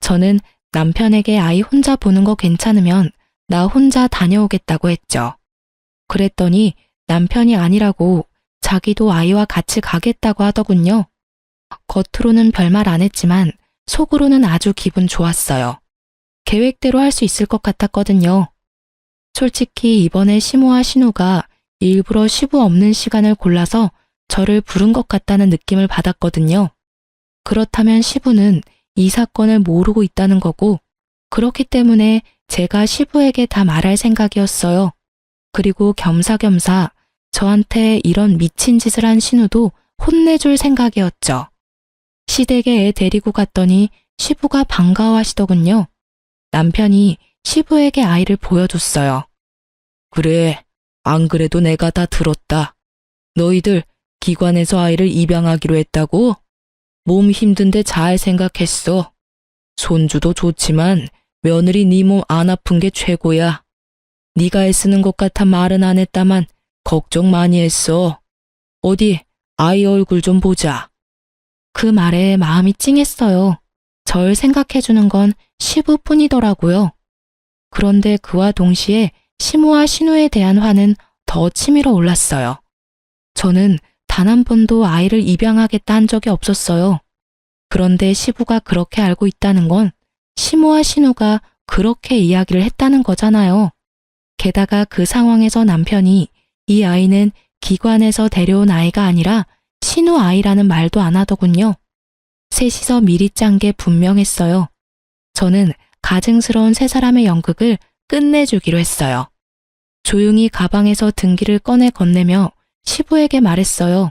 Speaker 1: 저는 남편에게 아이 혼자 보는 거 괜찮으면 나 혼자 다녀오겠다고 했죠. 그랬더니 남편이 아니라고 자기도 아이와 같이 가겠다고 하더군요. 겉으로는 별말 안 했지만 속으로는 아주 기분 좋았어요. 계획대로 할 수 있을 것 같았거든요. 솔직히 이번에 시모와 신우가 일부러 시부 없는 시간을 골라서 저를 부른 것 같다는 느낌을 받았거든요. 그렇다면 시부는 이 사건을 모르고 있다는 거고, 그렇기 때문에 제가 시부에게 다 말할 생각이었어요. 그리고 겸사겸사 저한테 이런 미친 짓을 한 신우도 혼내줄 생각이었죠. 시댁에 애 데리고 갔더니 시부가 반가워하시더군요. 남편이 시부에게 아이를 보여줬어요. 그래, 안 그래도 내가 다 들었다. 너희들 기관에서 아이를 입양하기로 했다고? 몸 힘든데 잘 생각했어. 손주도 좋지만 며느리 네 몸 안 아픈 게 최고야. 네가 애쓰는 것 같아 말은 안 했다만 걱정 많이 했어. 어디 아이 얼굴 좀 보자. 그 말에 마음이 찡했어요. 절 생각해주는 건 시부뿐이더라고요. 그런데 그와 동시에 시모와 신우에 대한 화는 더 치밀어 올랐어요. 저는 단 한 번도 아이를 입양하겠다 한 적이 없었어요. 그런데 시부가 그렇게 알고 있다는 건 시모와 신우가 그렇게 이야기를 했다는 거잖아요. 게다가 그 상황에서 남편이 이 아이는 기관에서 데려온 아이가 아니라 신우 아이라는 말도 안 하더군요. 셋이서 미리 짠 게 분명했어요. 저는 가증스러운 세 사람의 연극을 끝내주기로 했어요. 조용히 가방에서 등기를 꺼내 건네며 시부에게 말했어요.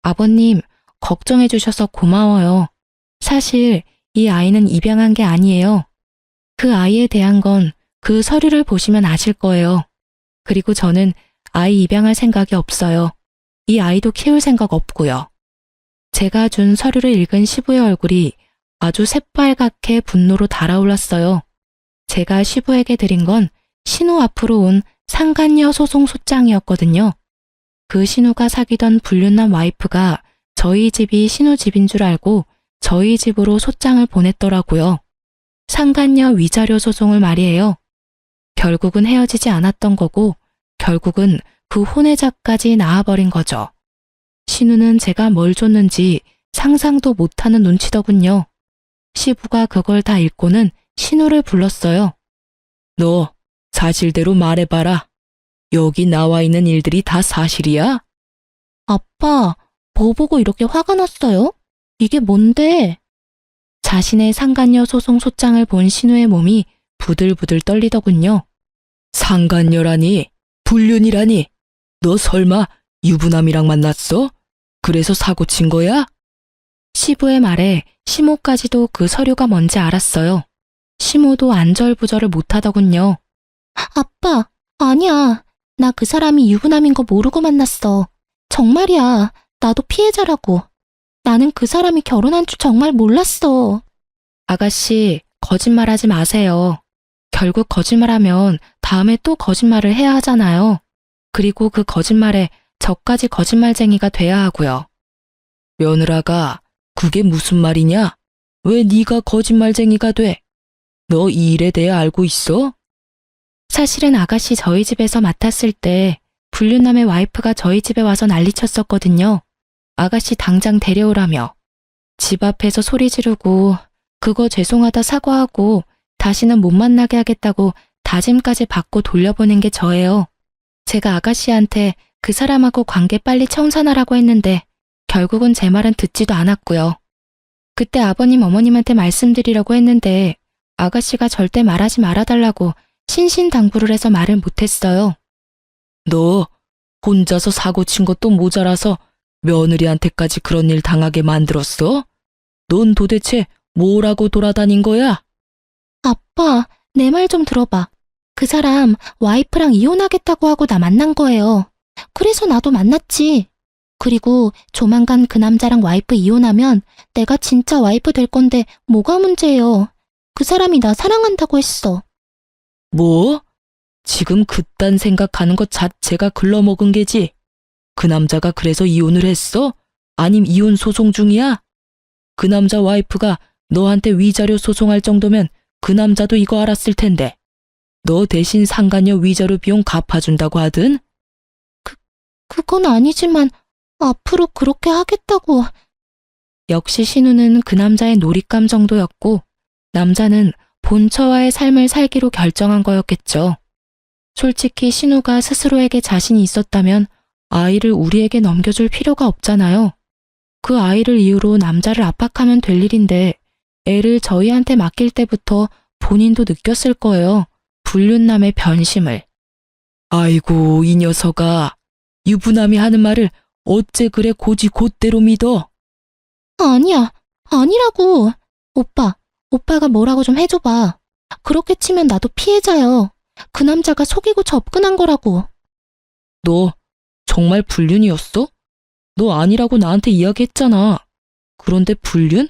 Speaker 1: 아버님, 걱정해 주셔서 고마워요. 사실 이 아이는 입양한 게 아니에요. 그 아이에 대한 건 그 서류를 보시면 아실 거예요. 그리고 저는 아이 입양할 생각이 없어요. 이 아이도 키울 생각 없고요. 제가 준 서류를 읽은 시부의 얼굴이 아주 새빨갛게 분노로 달아올랐어요. 제가 시부에게 드린 건 신우 앞으로 온 상간녀 소송 소장이었거든요. 그 신우가 사귀던 불륜남 와이프가 저희 집이 신우 집인 줄 알고 저희 집으로 소장을 보냈더라고요. 상간녀 위자료 소송을 말이에요. 결국은 헤어지지 않았던 거고 결국은 그 혼외자까지 낳아버린 거죠. 신우는 제가 뭘 줬는지 상상도 못하는 눈치더군요. 시부가 그걸 다 읽고는 신우를 불렀어요. 너 사실대로 말해봐라. 여기 나와 있는 일들이 다 사실이야?
Speaker 2: 아빠, 뭐 보고 이렇게 화가 났어요? 이게 뭔데? 자신의 상간녀 소송 소장을 본 신우의 몸이 부들부들 떨리더군요.
Speaker 1: 상간녀라니? 불륜이라니? 너 설마 유부남이랑 만났어? 그래서 사고 친 거야? 시부의 말에 시모까지도 그 서류가 뭔지 알았어요. 시모도 안절부절을 못하더군요.
Speaker 2: 아빠, 아니야. 나 그 사람이 유부남인 거 모르고 만났어. 정말이야. 나도 피해자라고. 나는 그 사람이 결혼한 줄 정말 몰랐어.
Speaker 1: 아가씨, 거짓말하지 마세요. 결국 거짓말하면 다음에 또 거짓말을 해야 하잖아요. 그리고 그 거짓말에 저까지 거짓말쟁이가 돼야 하고요. 며느라가 그게 무슨 말이냐? 왜 네가 거짓말쟁이가 돼? 너 이 일에 대해 알고 있어? 사실은 아가씨 저희 집에서 맡았을 때 불륜남의 와이프가 저희 집에 와서 난리쳤었거든요. 아가씨 당장 데려오라며. 집 앞에서 소리 지르고 그거 죄송하다 사과하고 다시는 못 만나게 하겠다고 다짐까지 받고 돌려보낸 게 저예요. 제가 아가씨한테 그 사람하고 관계 빨리 청산하라고 했는데 결국은 제 말은 듣지도 않았고요. 그때 아버님 어머님한테 말씀드리려고 했는데 아가씨가 절대 말하지 말아달라고 신신당부를 해서 말을 못했어요. 너 혼자서 사고 친 것도 모자라서 며느리한테까지 그런 일 당하게 만들었어? 넌 도대체 뭐라고 돌아다닌 거야?
Speaker 2: 아빠, 내 말 좀 들어봐. 그 사람 와이프랑 이혼하겠다고 하고 나 만난 거예요. 그래서 나도 만났지. 그리고 조만간 그 남자랑 와이프 이혼하면 내가 진짜 와이프 될 건데 뭐가 문제예요. 그 사람이 나 사랑한다고 했어.
Speaker 1: 뭐? 지금 그딴 생각하는 것 자체가 글러먹은 게지. 그 남자가 그래서 이혼을 했어? 아님 이혼 소송 중이야? 그 남자 와이프가 너한테 위자료 소송할 정도면 그 남자도 이거 알았을 텐데. 너 대신 상간녀 위자료 비용 갚아준다고 하든?
Speaker 2: 그건 아니지만 앞으로 그렇게 하겠다고.
Speaker 1: 역시 신우는 그 남자의 놀잇감 정도였고 남자는 본처와의 삶을 살기로 결정한 거였겠죠. 솔직히 신우가 스스로에게 자신이 있었다면 아이를 우리에게 넘겨줄 필요가 없잖아요. 그 아이를 이유로 남자를 압박하면 될 일인데 애를 저희한테 맡길 때부터 본인도 느꼈을 거예요. 불륜남의 변심을. 아이고 이 녀석아. 유부남이 하는 말을 어째 그래 고지 곧대로 믿어?
Speaker 2: 아니야, 아니라고. 오빠가 뭐라고 좀 해줘봐. 그렇게 치면 나도 피해자요. 그 남자가 속이고 접근한 거라고.
Speaker 1: 너 정말 불륜이었어? 너 아니라고 나한테 이야기했잖아. 그런데 불륜?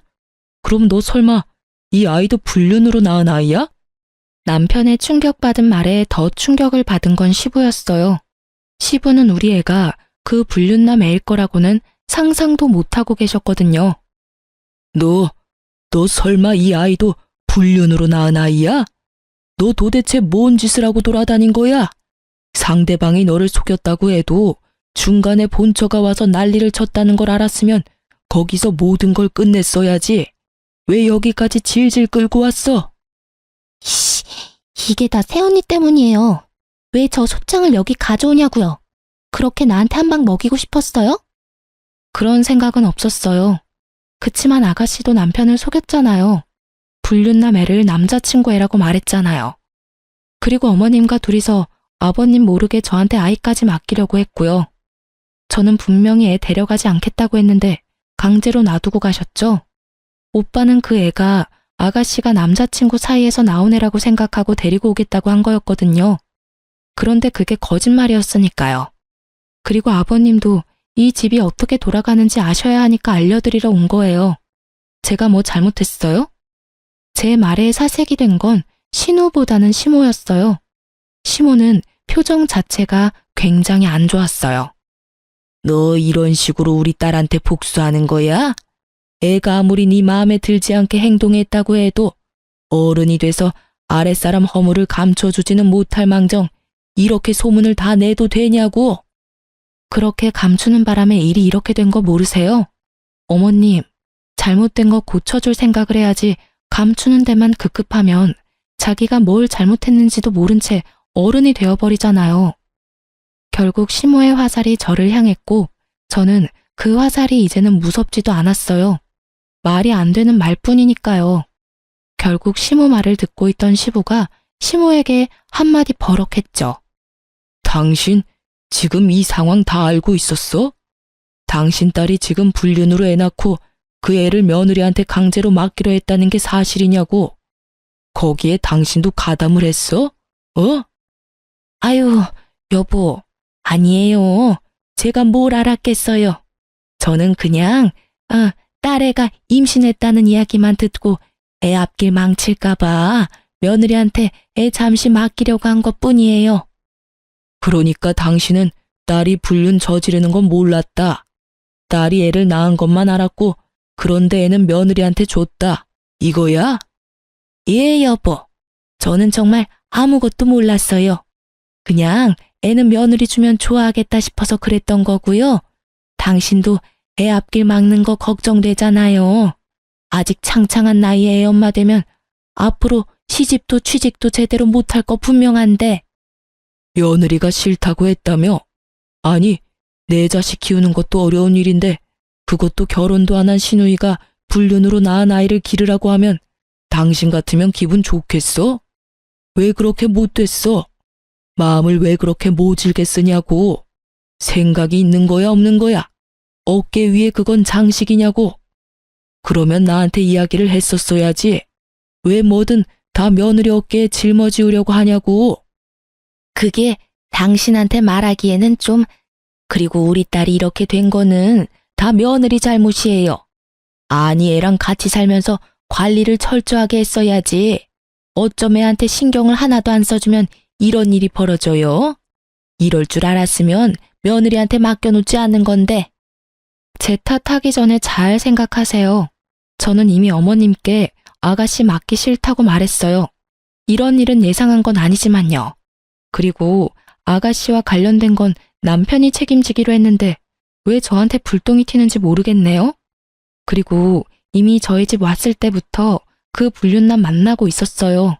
Speaker 1: 그럼 너 설마 이 아이도 불륜으로 낳은 아이야? 남편의 충격받은 말에 더 충격을 받은 건 시부였어요. 시부는 우리 애가 그 불륜남 애일 거라고는 상상도 못하고 계셨거든요. 너 설마 이 아이도 불륜으로 낳은 아이야? 너 도대체 뭔 짓을 하고 돌아다닌 거야? 상대방이 너를 속였다고 해도 중간에 본처가 와서 난리를 쳤다는 걸 알았으면 거기서 모든 걸 끝냈어야지. 왜 여기까지 질질 끌고 왔어?
Speaker 2: 이게 다 새언니 때문이에요. 왜 저 소장을 여기 가져오냐고요. 그렇게 나한테 한 방 먹이고 싶었어요?
Speaker 1: 그런 생각은 없었어요. 그치만 아가씨도 남편을 속였잖아요. 불륜남 애를 남자친구 애라고 말했잖아요. 그리고 어머님과 둘이서 아버님 모르게 저한테 아이까지 맡기려고 했고요. 저는 분명히 애 데려가지 않겠다고 했는데 강제로 놔두고 가셨죠. 오빠는 그 애가 아가씨가 남자친구 사이에서 나온 애라고 생각하고 데리고 오겠다고 한 거였거든요. 그런데 그게 거짓말이었으니까요. 그리고 아버님도 이 집이 어떻게 돌아가는지 아셔야 하니까 알려드리러 온 거예요. 제가 뭐 잘못했어요? 제 말에 사색이 된 건 신우보다는 시모였어요. 시모는 표정 자체가 굉장히 안 좋았어요. 너 이런 식으로 우리 딸한테 복수하는 거야? 애가 아무리 네 마음에 들지 않게 행동했다고 해도 어른이 돼서 아랫사람 허물을 감춰주지는 못할 망정 이렇게 소문을 다 내도 되냐고? 그렇게 감추는 바람에 일이 이렇게 된 거 모르세요? 어머님, 잘못된 거 고쳐줄 생각을 해야지 감추는 데만 급급하면 자기가 뭘 잘못했는지도 모른 채 어른이 되어버리잖아요. 결국 시모의 화살이 저를 향했고 저는 그 화살이 이제는 무섭지도 않았어요. 말이 안 되는 말뿐이니까요. 결국 시모 말을 듣고 있던 시부가 시모에게 한마디 버럭했죠. 당신 지금 이 상황 다 알고 있었어? 당신 딸이 지금 불륜으로 애 낳고 그 애를 며느리한테 강제로 맡기로 했다는 게 사실이냐고. 거기에 당신도 가담을 했어? 어? 아유, 여보, 아니에요. 제가 뭘 알았겠어요. 저는 그냥 딸애가 임신했다는 이야기만 듣고 애 앞길 망칠까봐 며느리한테 애 잠시 맡기려고 한 것뿐이에요. 그러니까 당신은 딸이 불륜 저지르는 건 몰랐다. 딸이 애를 낳은 것만 알았고 그런데 애는 며느리한테 줬다. 이거야? 예, 여보. 저는 정말 아무것도 몰랐어요. 그냥 애는 며느리 주면 좋아하겠다 싶어서 그랬던 거고요. 당신도 애 앞길 막는 거 걱정되잖아요. 아직 창창한 나이에 애 엄마 되면 앞으로 시집도 취직도 제대로 못할 거 분명한데. 며느리가 싫다고 했다며? 아니, 내 자식 키우는 것도 어려운 일인데 그것도 결혼도 안 한 시누이가 불륜으로 낳은 아이를 기르라고 하면 당신 같으면 기분 좋겠어? 왜 그렇게 못됐어? 마음을 왜 그렇게 모질게 쓰냐고. 생각이 있는 거야 없는 거야? 어깨 위에 그건 장식이냐고. 그러면 나한테 이야기를 했었어야지. 왜 뭐든 다 며느리 어깨에 짊어지우려고 하냐고. 그게 당신한테 말하기에는 좀. 그리고 우리 딸이 이렇게 된 거는 다 며느리 잘못이에요. 아니 애랑 같이 살면서 관리를 철저하게 했어야지. 어쩜 애한테 신경을 하나도 안 써주면 이런 일이 벌어져요? 이럴 줄 알았으면 며느리한테 맡겨놓지 않는 건데. 제 탓하기 전에 잘 생각하세요. 저는 이미 어머님께 아가씨 맡기 싫다고 말했어요. 이런 일은 예상한 건 아니지만요. 그리고 아가씨와 관련된 건 남편이 책임지기로 했는데 왜 저한테 불똥이 튀는지 모르겠네요. 그리고 이미 저희 집 왔을 때부터 그 불륜남 만나고 있었어요.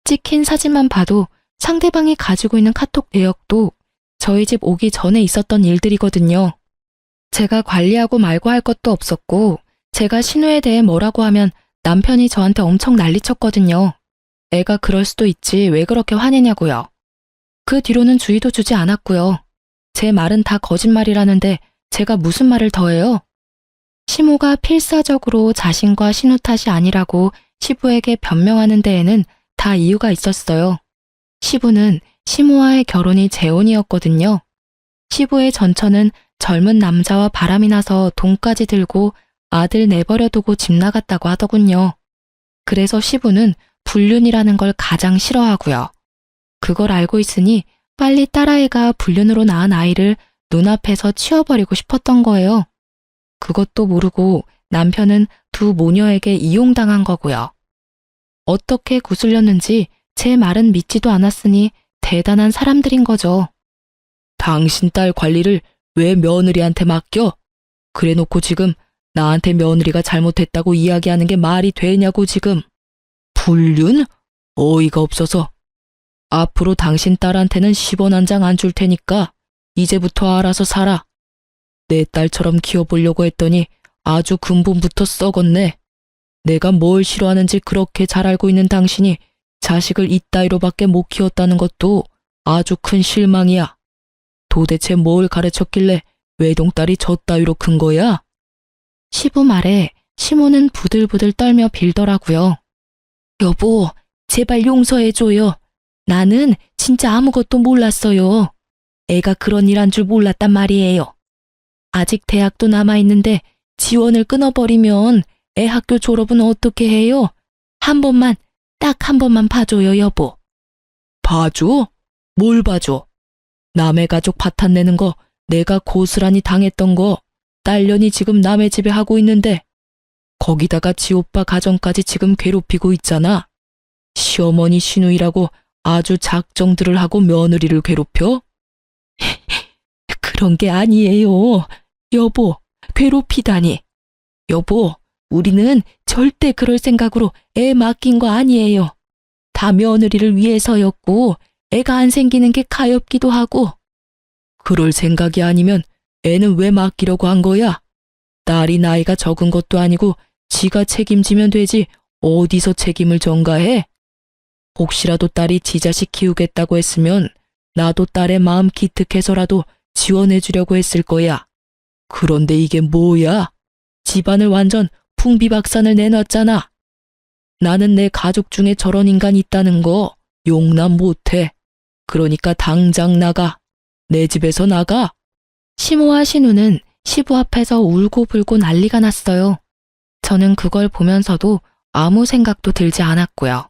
Speaker 1: 찍힌 사진만 봐도 상대방이 가지고 있는 카톡 내역도 저희 집 오기 전에 있었던 일들이거든요. 제가 관리하고 말고 할 것도 없었고 제가 신우에 대해 뭐라고 하면 남편이 저한테 엄청 난리쳤거든요. 애가 그럴 수도 있지 왜 그렇게 화내냐고요. 그 뒤로는 주의도 주지 않았고요. 제 말은 다 거짓말이라는데 제가 무슨 말을 더해요? 시모가 필사적으로 자신과 신우 탓이 아니라고 시부에게 변명하는 데에는 다 이유가 있었어요. 시부는 시모와의 결혼이 재혼이었거든요. 시부의 전처는 젊은 남자와 바람이 나서 돈까지 들고 아들 내버려 두고 집 나갔다고 하더군요. 그래서 시부는 불륜이라는 걸 가장 싫어하고요. 그걸 알고 있으니 빨리 딸아이가 불륜으로 낳은 아이를 눈앞에서 치워버리고 싶었던 거예요. 그것도 모르고 남편은 두 모녀에게 이용당한 거고요. 어떻게 구슬렸는지 제 말은 믿지도 않았으니 대단한 사람들인 거죠. 당신 딸 관리를 왜 며느리한테 맡겨? 그래놓고 지금 나한테 며느리가 잘못했다고 이야기하는 게 말이 되냐고 지금. 불륜? 어이가 없어서. 앞으로 당신 딸한테는 10원 한 장 안 줄 테니까 이제부터 알아서 살아. 내 딸처럼 키워보려고 했더니 아주 근본부터 썩었네. 내가 뭘 싫어하는지 그렇게 잘 알고 있는 당신이 자식을 이따위로밖에 못 키웠다는 것도 아주 큰 실망이야. 도대체 뭘 가르쳤길래 외동딸이 저 따위로 큰 거야? 시부 말에 시모는 부들부들 떨며 빌더라고요. 여보, 제발 용서해줘요. 나는 진짜 아무것도 몰랐어요. 애가 그런 일 한 줄 몰랐단 말이에요. 아직 대학도 남아있는데 지원을 끊어버리면 애 학교 졸업은 어떻게 해요? 한 번만, 딱 한 번만 봐줘요, 여보. 봐줘? 뭘 봐줘? 남의 가족 파탄내는 거 내가 고스란히 당했던 거 딸년이 지금 남의 집에 하고 있는데 거기다가 지 오빠 가정까지 지금 괴롭히고 있잖아. 시어머니 시누이라고 아주 작정들을 하고 며느리를 괴롭혀? 그런 게 아니에요. 여보, 괴롭히다니. 여보, 우리는 절대 그럴 생각으로 애 맡긴 거 아니에요. 다 며느리를 위해서였고 애가 안 생기는 게 가엾기도 하고. 그럴 생각이 아니면 애는 왜 맡기려고 한 거야? 딸이 나이가 적은 것도 아니고 지가 책임지면 되지 어디서 책임을 전가해? 혹시라도 딸이 지 자식 키우겠다고 했으면 나도 딸의 마음 기특해서라도 지원해주려고 했을 거야. 그런데 이게 뭐야? 집안을 완전 풍비박산을 내놨잖아. 나는 내 가족 중에 저런 인간이 있다는 거 용납 못해. 그러니까 당장 나가. 내 집에서 나가. 시모와 신우는 시부 앞에서 울고불고 난리가 났어요. 저는 그걸 보면서도 아무 생각도 들지 않았고요.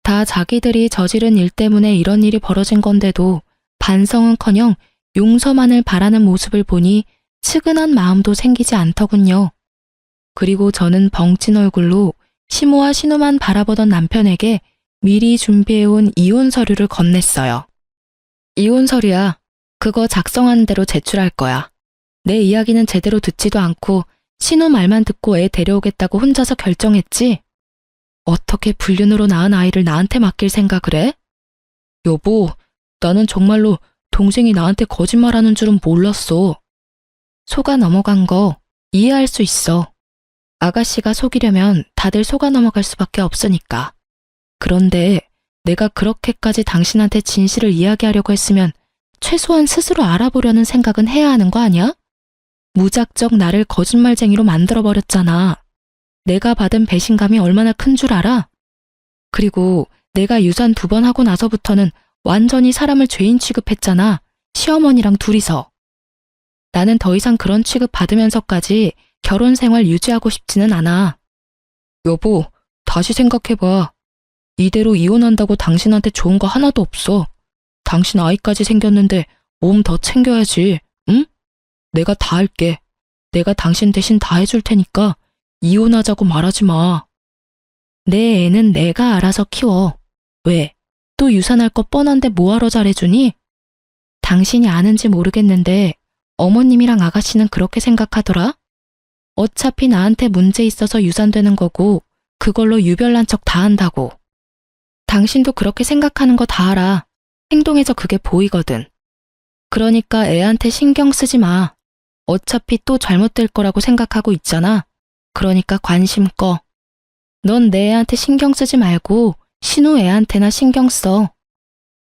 Speaker 1: 다 자기들이 저지른 일 때문에 이런 일이 벌어진 건데도 반성은커녕 용서만을 바라는 모습을 보니 측은한 마음도 생기지 않더군요. 그리고 저는 벙찐 얼굴로 시모와 신우만 바라보던 남편에게 미리 준비해온 이혼 서류를 건넸어요. 이혼 서류야. 그거 작성한 대로 제출할 거야. 내 이야기는 제대로 듣지도 않고 신우 말만 듣고 애 데려오겠다고 혼자서 결정했지? 어떻게 불륜으로 낳은 아이를 나한테 맡길 생각을 해? 여보, 나는 정말로 동생이 나한테 거짓말하는 줄은 몰랐어. 속아 넘어간 거 이해할 수 있어. 아가씨가 속이려면 다들 속아 넘어갈 수밖에 없으니까. 그런데 내가 그렇게까지 당신한테 진실을 이야기하려고 했으면 최소한 스스로 알아보려는 생각은 해야 하는 거 아니야? 무작정 나를 거짓말쟁이로 만들어버렸잖아. 내가 받은 배신감이 얼마나 큰 줄 알아? 그리고 내가 유산 2번 하고 나서부터는 완전히 사람을 죄인 취급했잖아. 시어머니랑 둘이서. 나는 더 이상 그런 취급 받으면서까지 결혼 생활 유지하고 싶지는 않아. 여보, 다시 생각해봐. 이대로 이혼한다고 당신한테 좋은 거 하나도 없어. 당신 아이까지 생겼는데 몸 더 챙겨야지, 응? 내가 다 할게. 내가 당신 대신 다 해줄 테니까 이혼하자고 말하지 마. 내 애는 내가 알아서 키워. 왜? 또 유산할 거 뻔한데 뭐하러 잘해주니? 당신이 아는지 모르겠는데 어머님이랑 아가씨는 그렇게 생각하더라? 어차피 나한테 문제 있어서 유산되는 거고 그걸로 유별난 척 다 한다고. 당신도 그렇게 생각하는 거 다 알아. 행동에서 그게 보이거든. 그러니까 애한테 신경 쓰지 마. 어차피 또 잘못될 거라고 생각하고 있잖아. 그러니까 관심 꺼. 넌 내 애한테 신경 쓰지 말고 신우 애한테나 신경 써.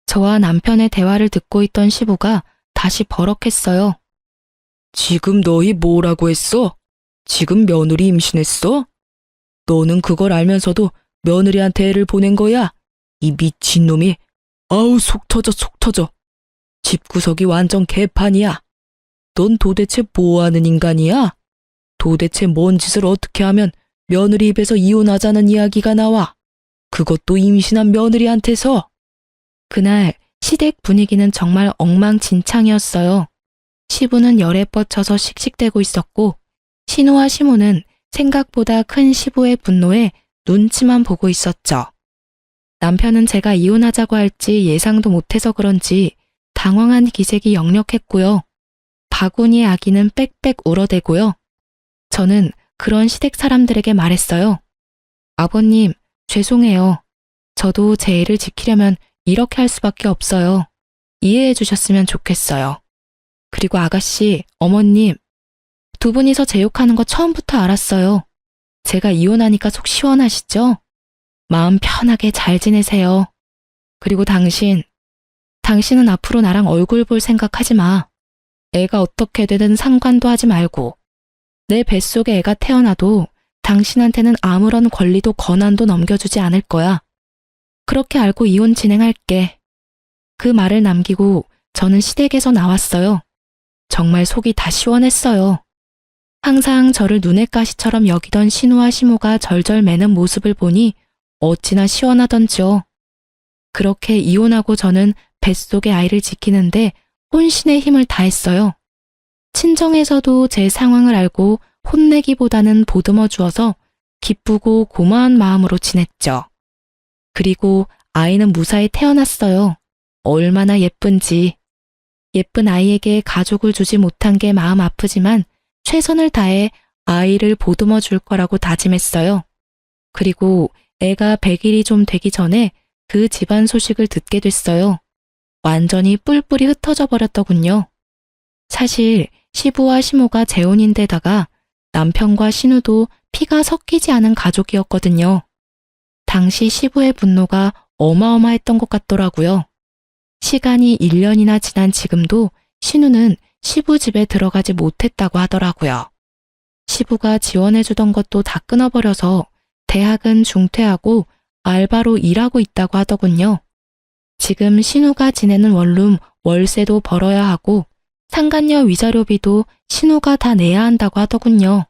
Speaker 1: 저와 남편의 대화를 듣고 있던 시부가 다시 버럭했어요. 지금 너희 뭐라고 했어? 지금 며느리 임신했어? 너는 그걸 알면서도 며느리한테 애를 보낸 거야? 이 미친놈이. 아우 속 터져. 집구석이 완전 개판이야. 넌 도대체 뭐하는 인간이야? 도대체 뭔 짓을 어떻게 하면 며느리 입에서 이혼하자는 이야기가 나와? 그것도 임신한 며느리한테서. 그날 시댁 분위기는 정말 엉망진창이었어요. 시부는 열에 뻗쳐서 씩씩대고 있었고 신우와 시모는 생각보다 큰 시부의 분노에 눈치만 보고 있었죠. 남편은 제가 이혼하자고 할지 예상도 못해서 그런지 당황한 기색이 역력했고요. 바구니의 아기는 빽빽 울어대고요. 저는 그런 시댁 사람들에게 말했어요. 아버님, 죄송해요. 저도 제 애를 지키려면 이렇게 할 수밖에 없어요. 이해해 주셨으면 좋겠어요. 그리고 아가씨, 어머님, 2분이서 제 욕하는 거 처음부터 알았어요. 제가 이혼하니까 속 시원하시죠? 마음 편하게 잘 지내세요. 그리고 당신은 앞으로 나랑 얼굴 볼 생각하지 마. 애가 어떻게 되든 상관도 하지 말고. 내 뱃속에 애가 태어나도 당신한테는 아무런 권리도 권한도 넘겨주지 않을 거야. 그렇게 알고 이혼 진행할게. 그 말을 남기고 저는 시댁에서 나왔어요. 정말 속이 다 시원했어요. 항상 저를 눈의 가시처럼 여기던 신우와 시모가 절절 매는 모습을 보니 어찌나 시원하던지요. 그렇게 이혼하고 저는 뱃속의 아이를 지키는데 혼신의 힘을 다했어요. 친정에서도 제 상황을 알고 혼내기보다는 보듬어 주어서 기쁘고 고마운 마음으로 지냈죠. 그리고 아이는 무사히 태어났어요. 얼마나 예쁜지. 예쁜 아이에게 가족을 주지 못한 게 마음 아프지만 최선을 다해 아이를 보듬어 줄 거라고 다짐했어요. 그리고 애가 100일이 좀 되기 전에 그 집안 소식을 듣게 됐어요. 완전히 뿔뿔이 흩어져 버렸더군요. 사실 시부와 시모가 재혼인데다가 남편과 신우도 피가 섞이지 않은 가족이었거든요. 당시 시부의 분노가 어마어마했던 것 같더라고요. 시간이 1년이나 지난 지금도 신우는 시부 집에 들어가지 못했다고 하더라고요. 시부가 지원해주던 것도 다 끊어버려서 대학은 중퇴하고 알바로 일하고 있다고 하더군요. 지금 신우가 지내는 원룸 월세도 벌어야 하고 상간녀 위자료비도 신우가 다 내야 한다고 하더군요.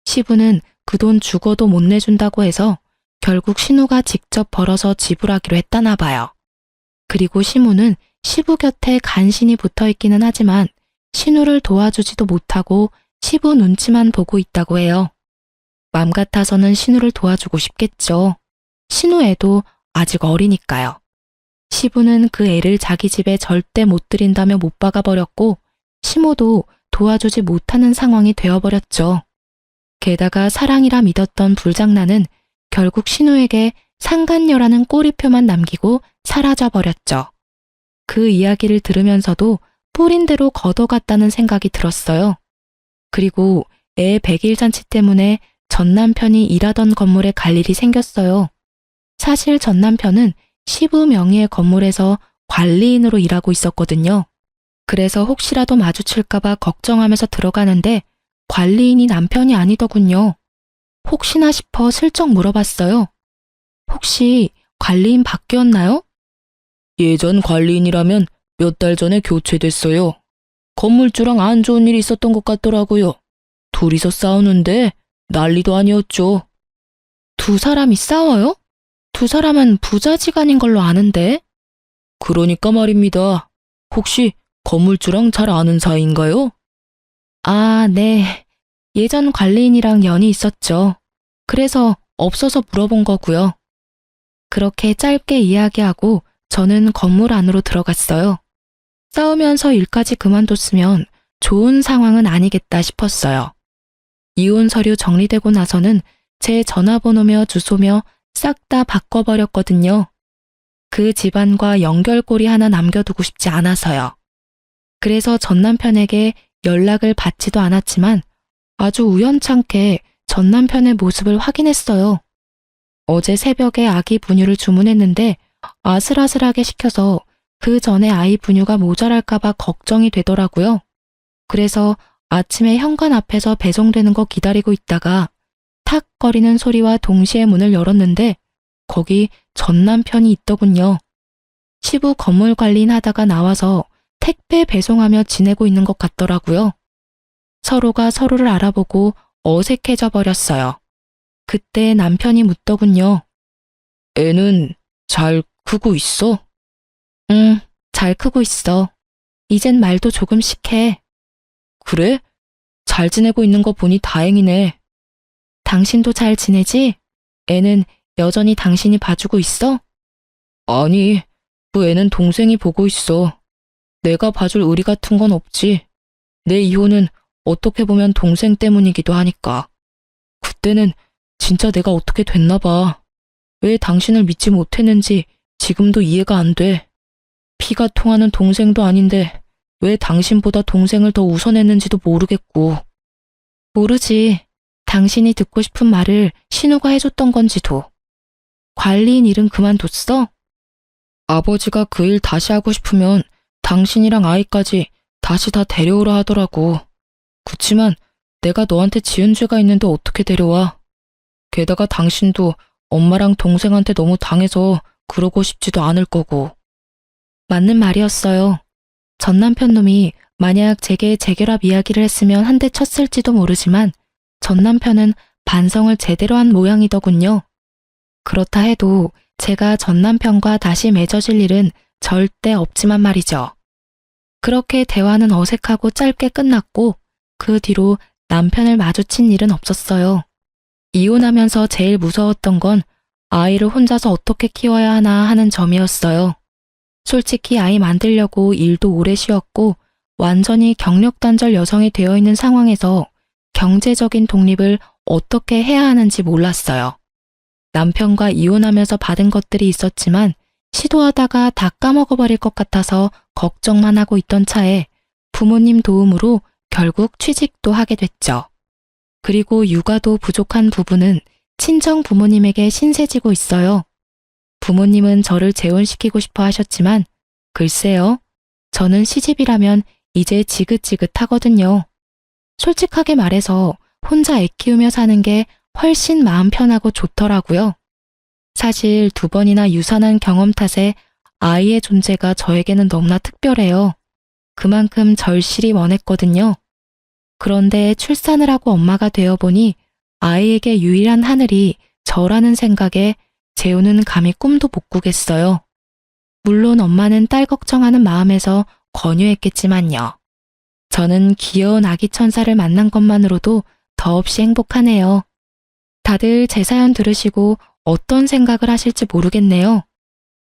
Speaker 1: 시부는 그 돈 죽어도 못 내준다고 해서 결국 신우가 직접 벌어서 지불하기로 했다나 봐요. 그리고 시무는 시부 곁에 간신히 붙어 있기는 하지만 신우를 도와주지도 못하고 시부 눈치만 보고 있다고 해요. 맘 같아서는 신우를 도와주고 싶겠죠. 신우 애도 아직 어리니까요. 시부는 그 애를 자기 집에 절대 못 들인다며 못 박아버렸고 시모도 도와주지 못하는 상황이 되어버렸죠. 게다가 사랑이라 믿었던 불장난은 결국 신우에게 상간녀라는 꼬리표만 남기고 사라져버렸죠. 그 이야기를 들으면서도 뿌린 대로 걷어갔다는 생각이 들었어요. 그리고 애 100일 잔치 때문에 전 남편이 일하던 건물에 갈 일이 생겼어요. 사실 전 남편은 시부 명의의 건물에서 관리인으로 일하고 있었거든요. 그래서 혹시라도 마주칠까봐 걱정하면서 들어가는데 관리인이 남편이 아니더군요. 혹시나 싶어 슬쩍 물어봤어요. 혹시 관리인 바뀌었나요? 예전 관리인이라면 몇 달 전에 교체됐어요. 건물주랑 안 좋은 일이 있었던 것 같더라고요. 둘이서 싸우는데 난리도 아니었죠. 두 사람이 싸워요? 두 사람은 부자지간인 걸로 아는데. 그러니까 말입니다. 혹시 건물주랑 잘 아는 사이인가요? 아, 네. 예전 관리인이랑 연이 있었죠. 그래서 없어서 물어본 거고요. 그렇게 짧게 이야기하고 저는 건물 안으로 들어갔어요. 싸우면서 일까지 그만뒀으면 좋은 상황은 아니겠다 싶었어요. 이혼 서류 정리되고 나서는 제 전화번호며 주소며 싹 다 바꿔버렸거든요. 그 집안과 연결고리 하나 남겨두고 싶지 않아서요. 그래서 전 남편에게 연락을 받지도 않았지만 아주 우연찮게 전 남편의 모습을 확인했어요. 어제 새벽에 아기 분유를 주문했는데 아슬아슬하게 식혀서 그 전에 아이 분유가 모자랄까봐 걱정이 되더라고요. 그래서 아침에 현관 앞에서 배송되는 거 기다리고 있다가 탁 거리는 소리와 동시에 문을 열었는데 거기 전 남편이 있더군요. 시부 건물 관리인 하다가 나와서 택배 배송하며 지내고 있는 것 같더라고요. 서로가 서로를 알아보고 어색해져 버렸어요. 그때 남편이 묻더군요. 애는 잘 크고 있어? 응, 잘 크고 있어. 이젠 말도 조금씩 해. 그래? 잘 지내고 있는 거 보니 다행이네. 당신도 잘 지내지? 애는 여전히 당신이 봐주고 있어? 아니, 그 애는 동생이 보고 있어. 내가 봐줄 의리 같은 건 없지. 내 이혼은 어떻게 보면 동생 때문이기도 하니까. 그때는 진짜 내가 어떻게 됐나 봐. 왜 당신을 믿지 못했는지 지금도 이해가 안 돼. 피가 통하는 동생도 아닌데 왜 당신보다 동생을 더 우선했는지도 모르겠고. 모르지. 당신이 듣고 싶은 말을 신우가 해줬던 건지도. 관리인 일은 그만뒀어? 아버지가 그 일 다시 하고 싶으면 당신이랑 아이까지 다시 다 데려오라 하더라고. 그치만 내가 너한테 지은 죄가 있는데 어떻게 데려와. 게다가 당신도 엄마랑 동생한테 너무 당해서 그러고 싶지도 않을 거고. 맞는 말이었어요. 전 남편 놈이 만약 제게 재결합 이야기를 했으면 한 대 쳤을지도 모르지만 전 남편은 반성을 제대로 한 모양이더군요. 그렇다 해도 제가 전 남편과 다시 맺어질 일은 절대 없지만 말이죠. 그렇게 대화는 어색하고 짧게 끝났고 그 뒤로 남편을 마주친 일은 없었어요. 이혼하면서 제일 무서웠던 건 아이를 혼자서 어떻게 키워야 하나 하는 점이었어요. 솔직히 아이 만들려고 일도 오래 쉬었고 완전히 경력단절 여성이 되어 있는 상황에서 경제적인 독립을 어떻게 해야 하는지 몰랐어요. 남편과 이혼하면서 받은 것들이 있었지만 시도하다가 다 까먹어버릴 것 같아서 걱정만 하고 있던 차에 부모님 도움으로 결국 취직도 하게 됐죠. 그리고 육아도 부족한 부부는 친정 부모님에게 신세지고 있어요. 부모님은 저를 재혼시키고 싶어 하셨지만 글쎄요, 저는 시집이라면 이제 지긋지긋하거든요. 솔직하게 말해서 혼자 애 키우며 사는 게 훨씬 마음 편하고 좋더라고요. 사실 2번이나 유산한 경험 탓에 아이의 존재가 저에게는 너무나 특별해요. 그만큼 절실히 원했거든요. 그런데 출산을 하고 엄마가 되어보니 아이에게 유일한 하늘이 저라는 생각에 재우는 감히 꿈도 못 꾸겠어요. 물론 엄마는 딸 걱정하는 마음에서 권유했겠지만요. 저는 귀여운 아기 천사를 만난 것만으로도 더없이 행복하네요. 다들 제 사연 들으시고 어떤 생각을 하실지 모르겠네요.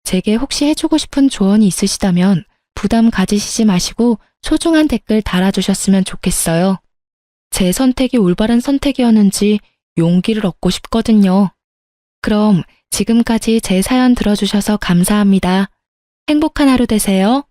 Speaker 1: 제게 혹시 해주고 싶은 조언이 있으시다면 부담 가지시지 마시고 소중한 댓글 달아주셨으면 좋겠어요. 제 선택이 올바른 선택이었는지 용기를 얻고 싶거든요. 그럼 지금까지 제 사연 들어주셔서 감사합니다. 행복한 하루 되세요.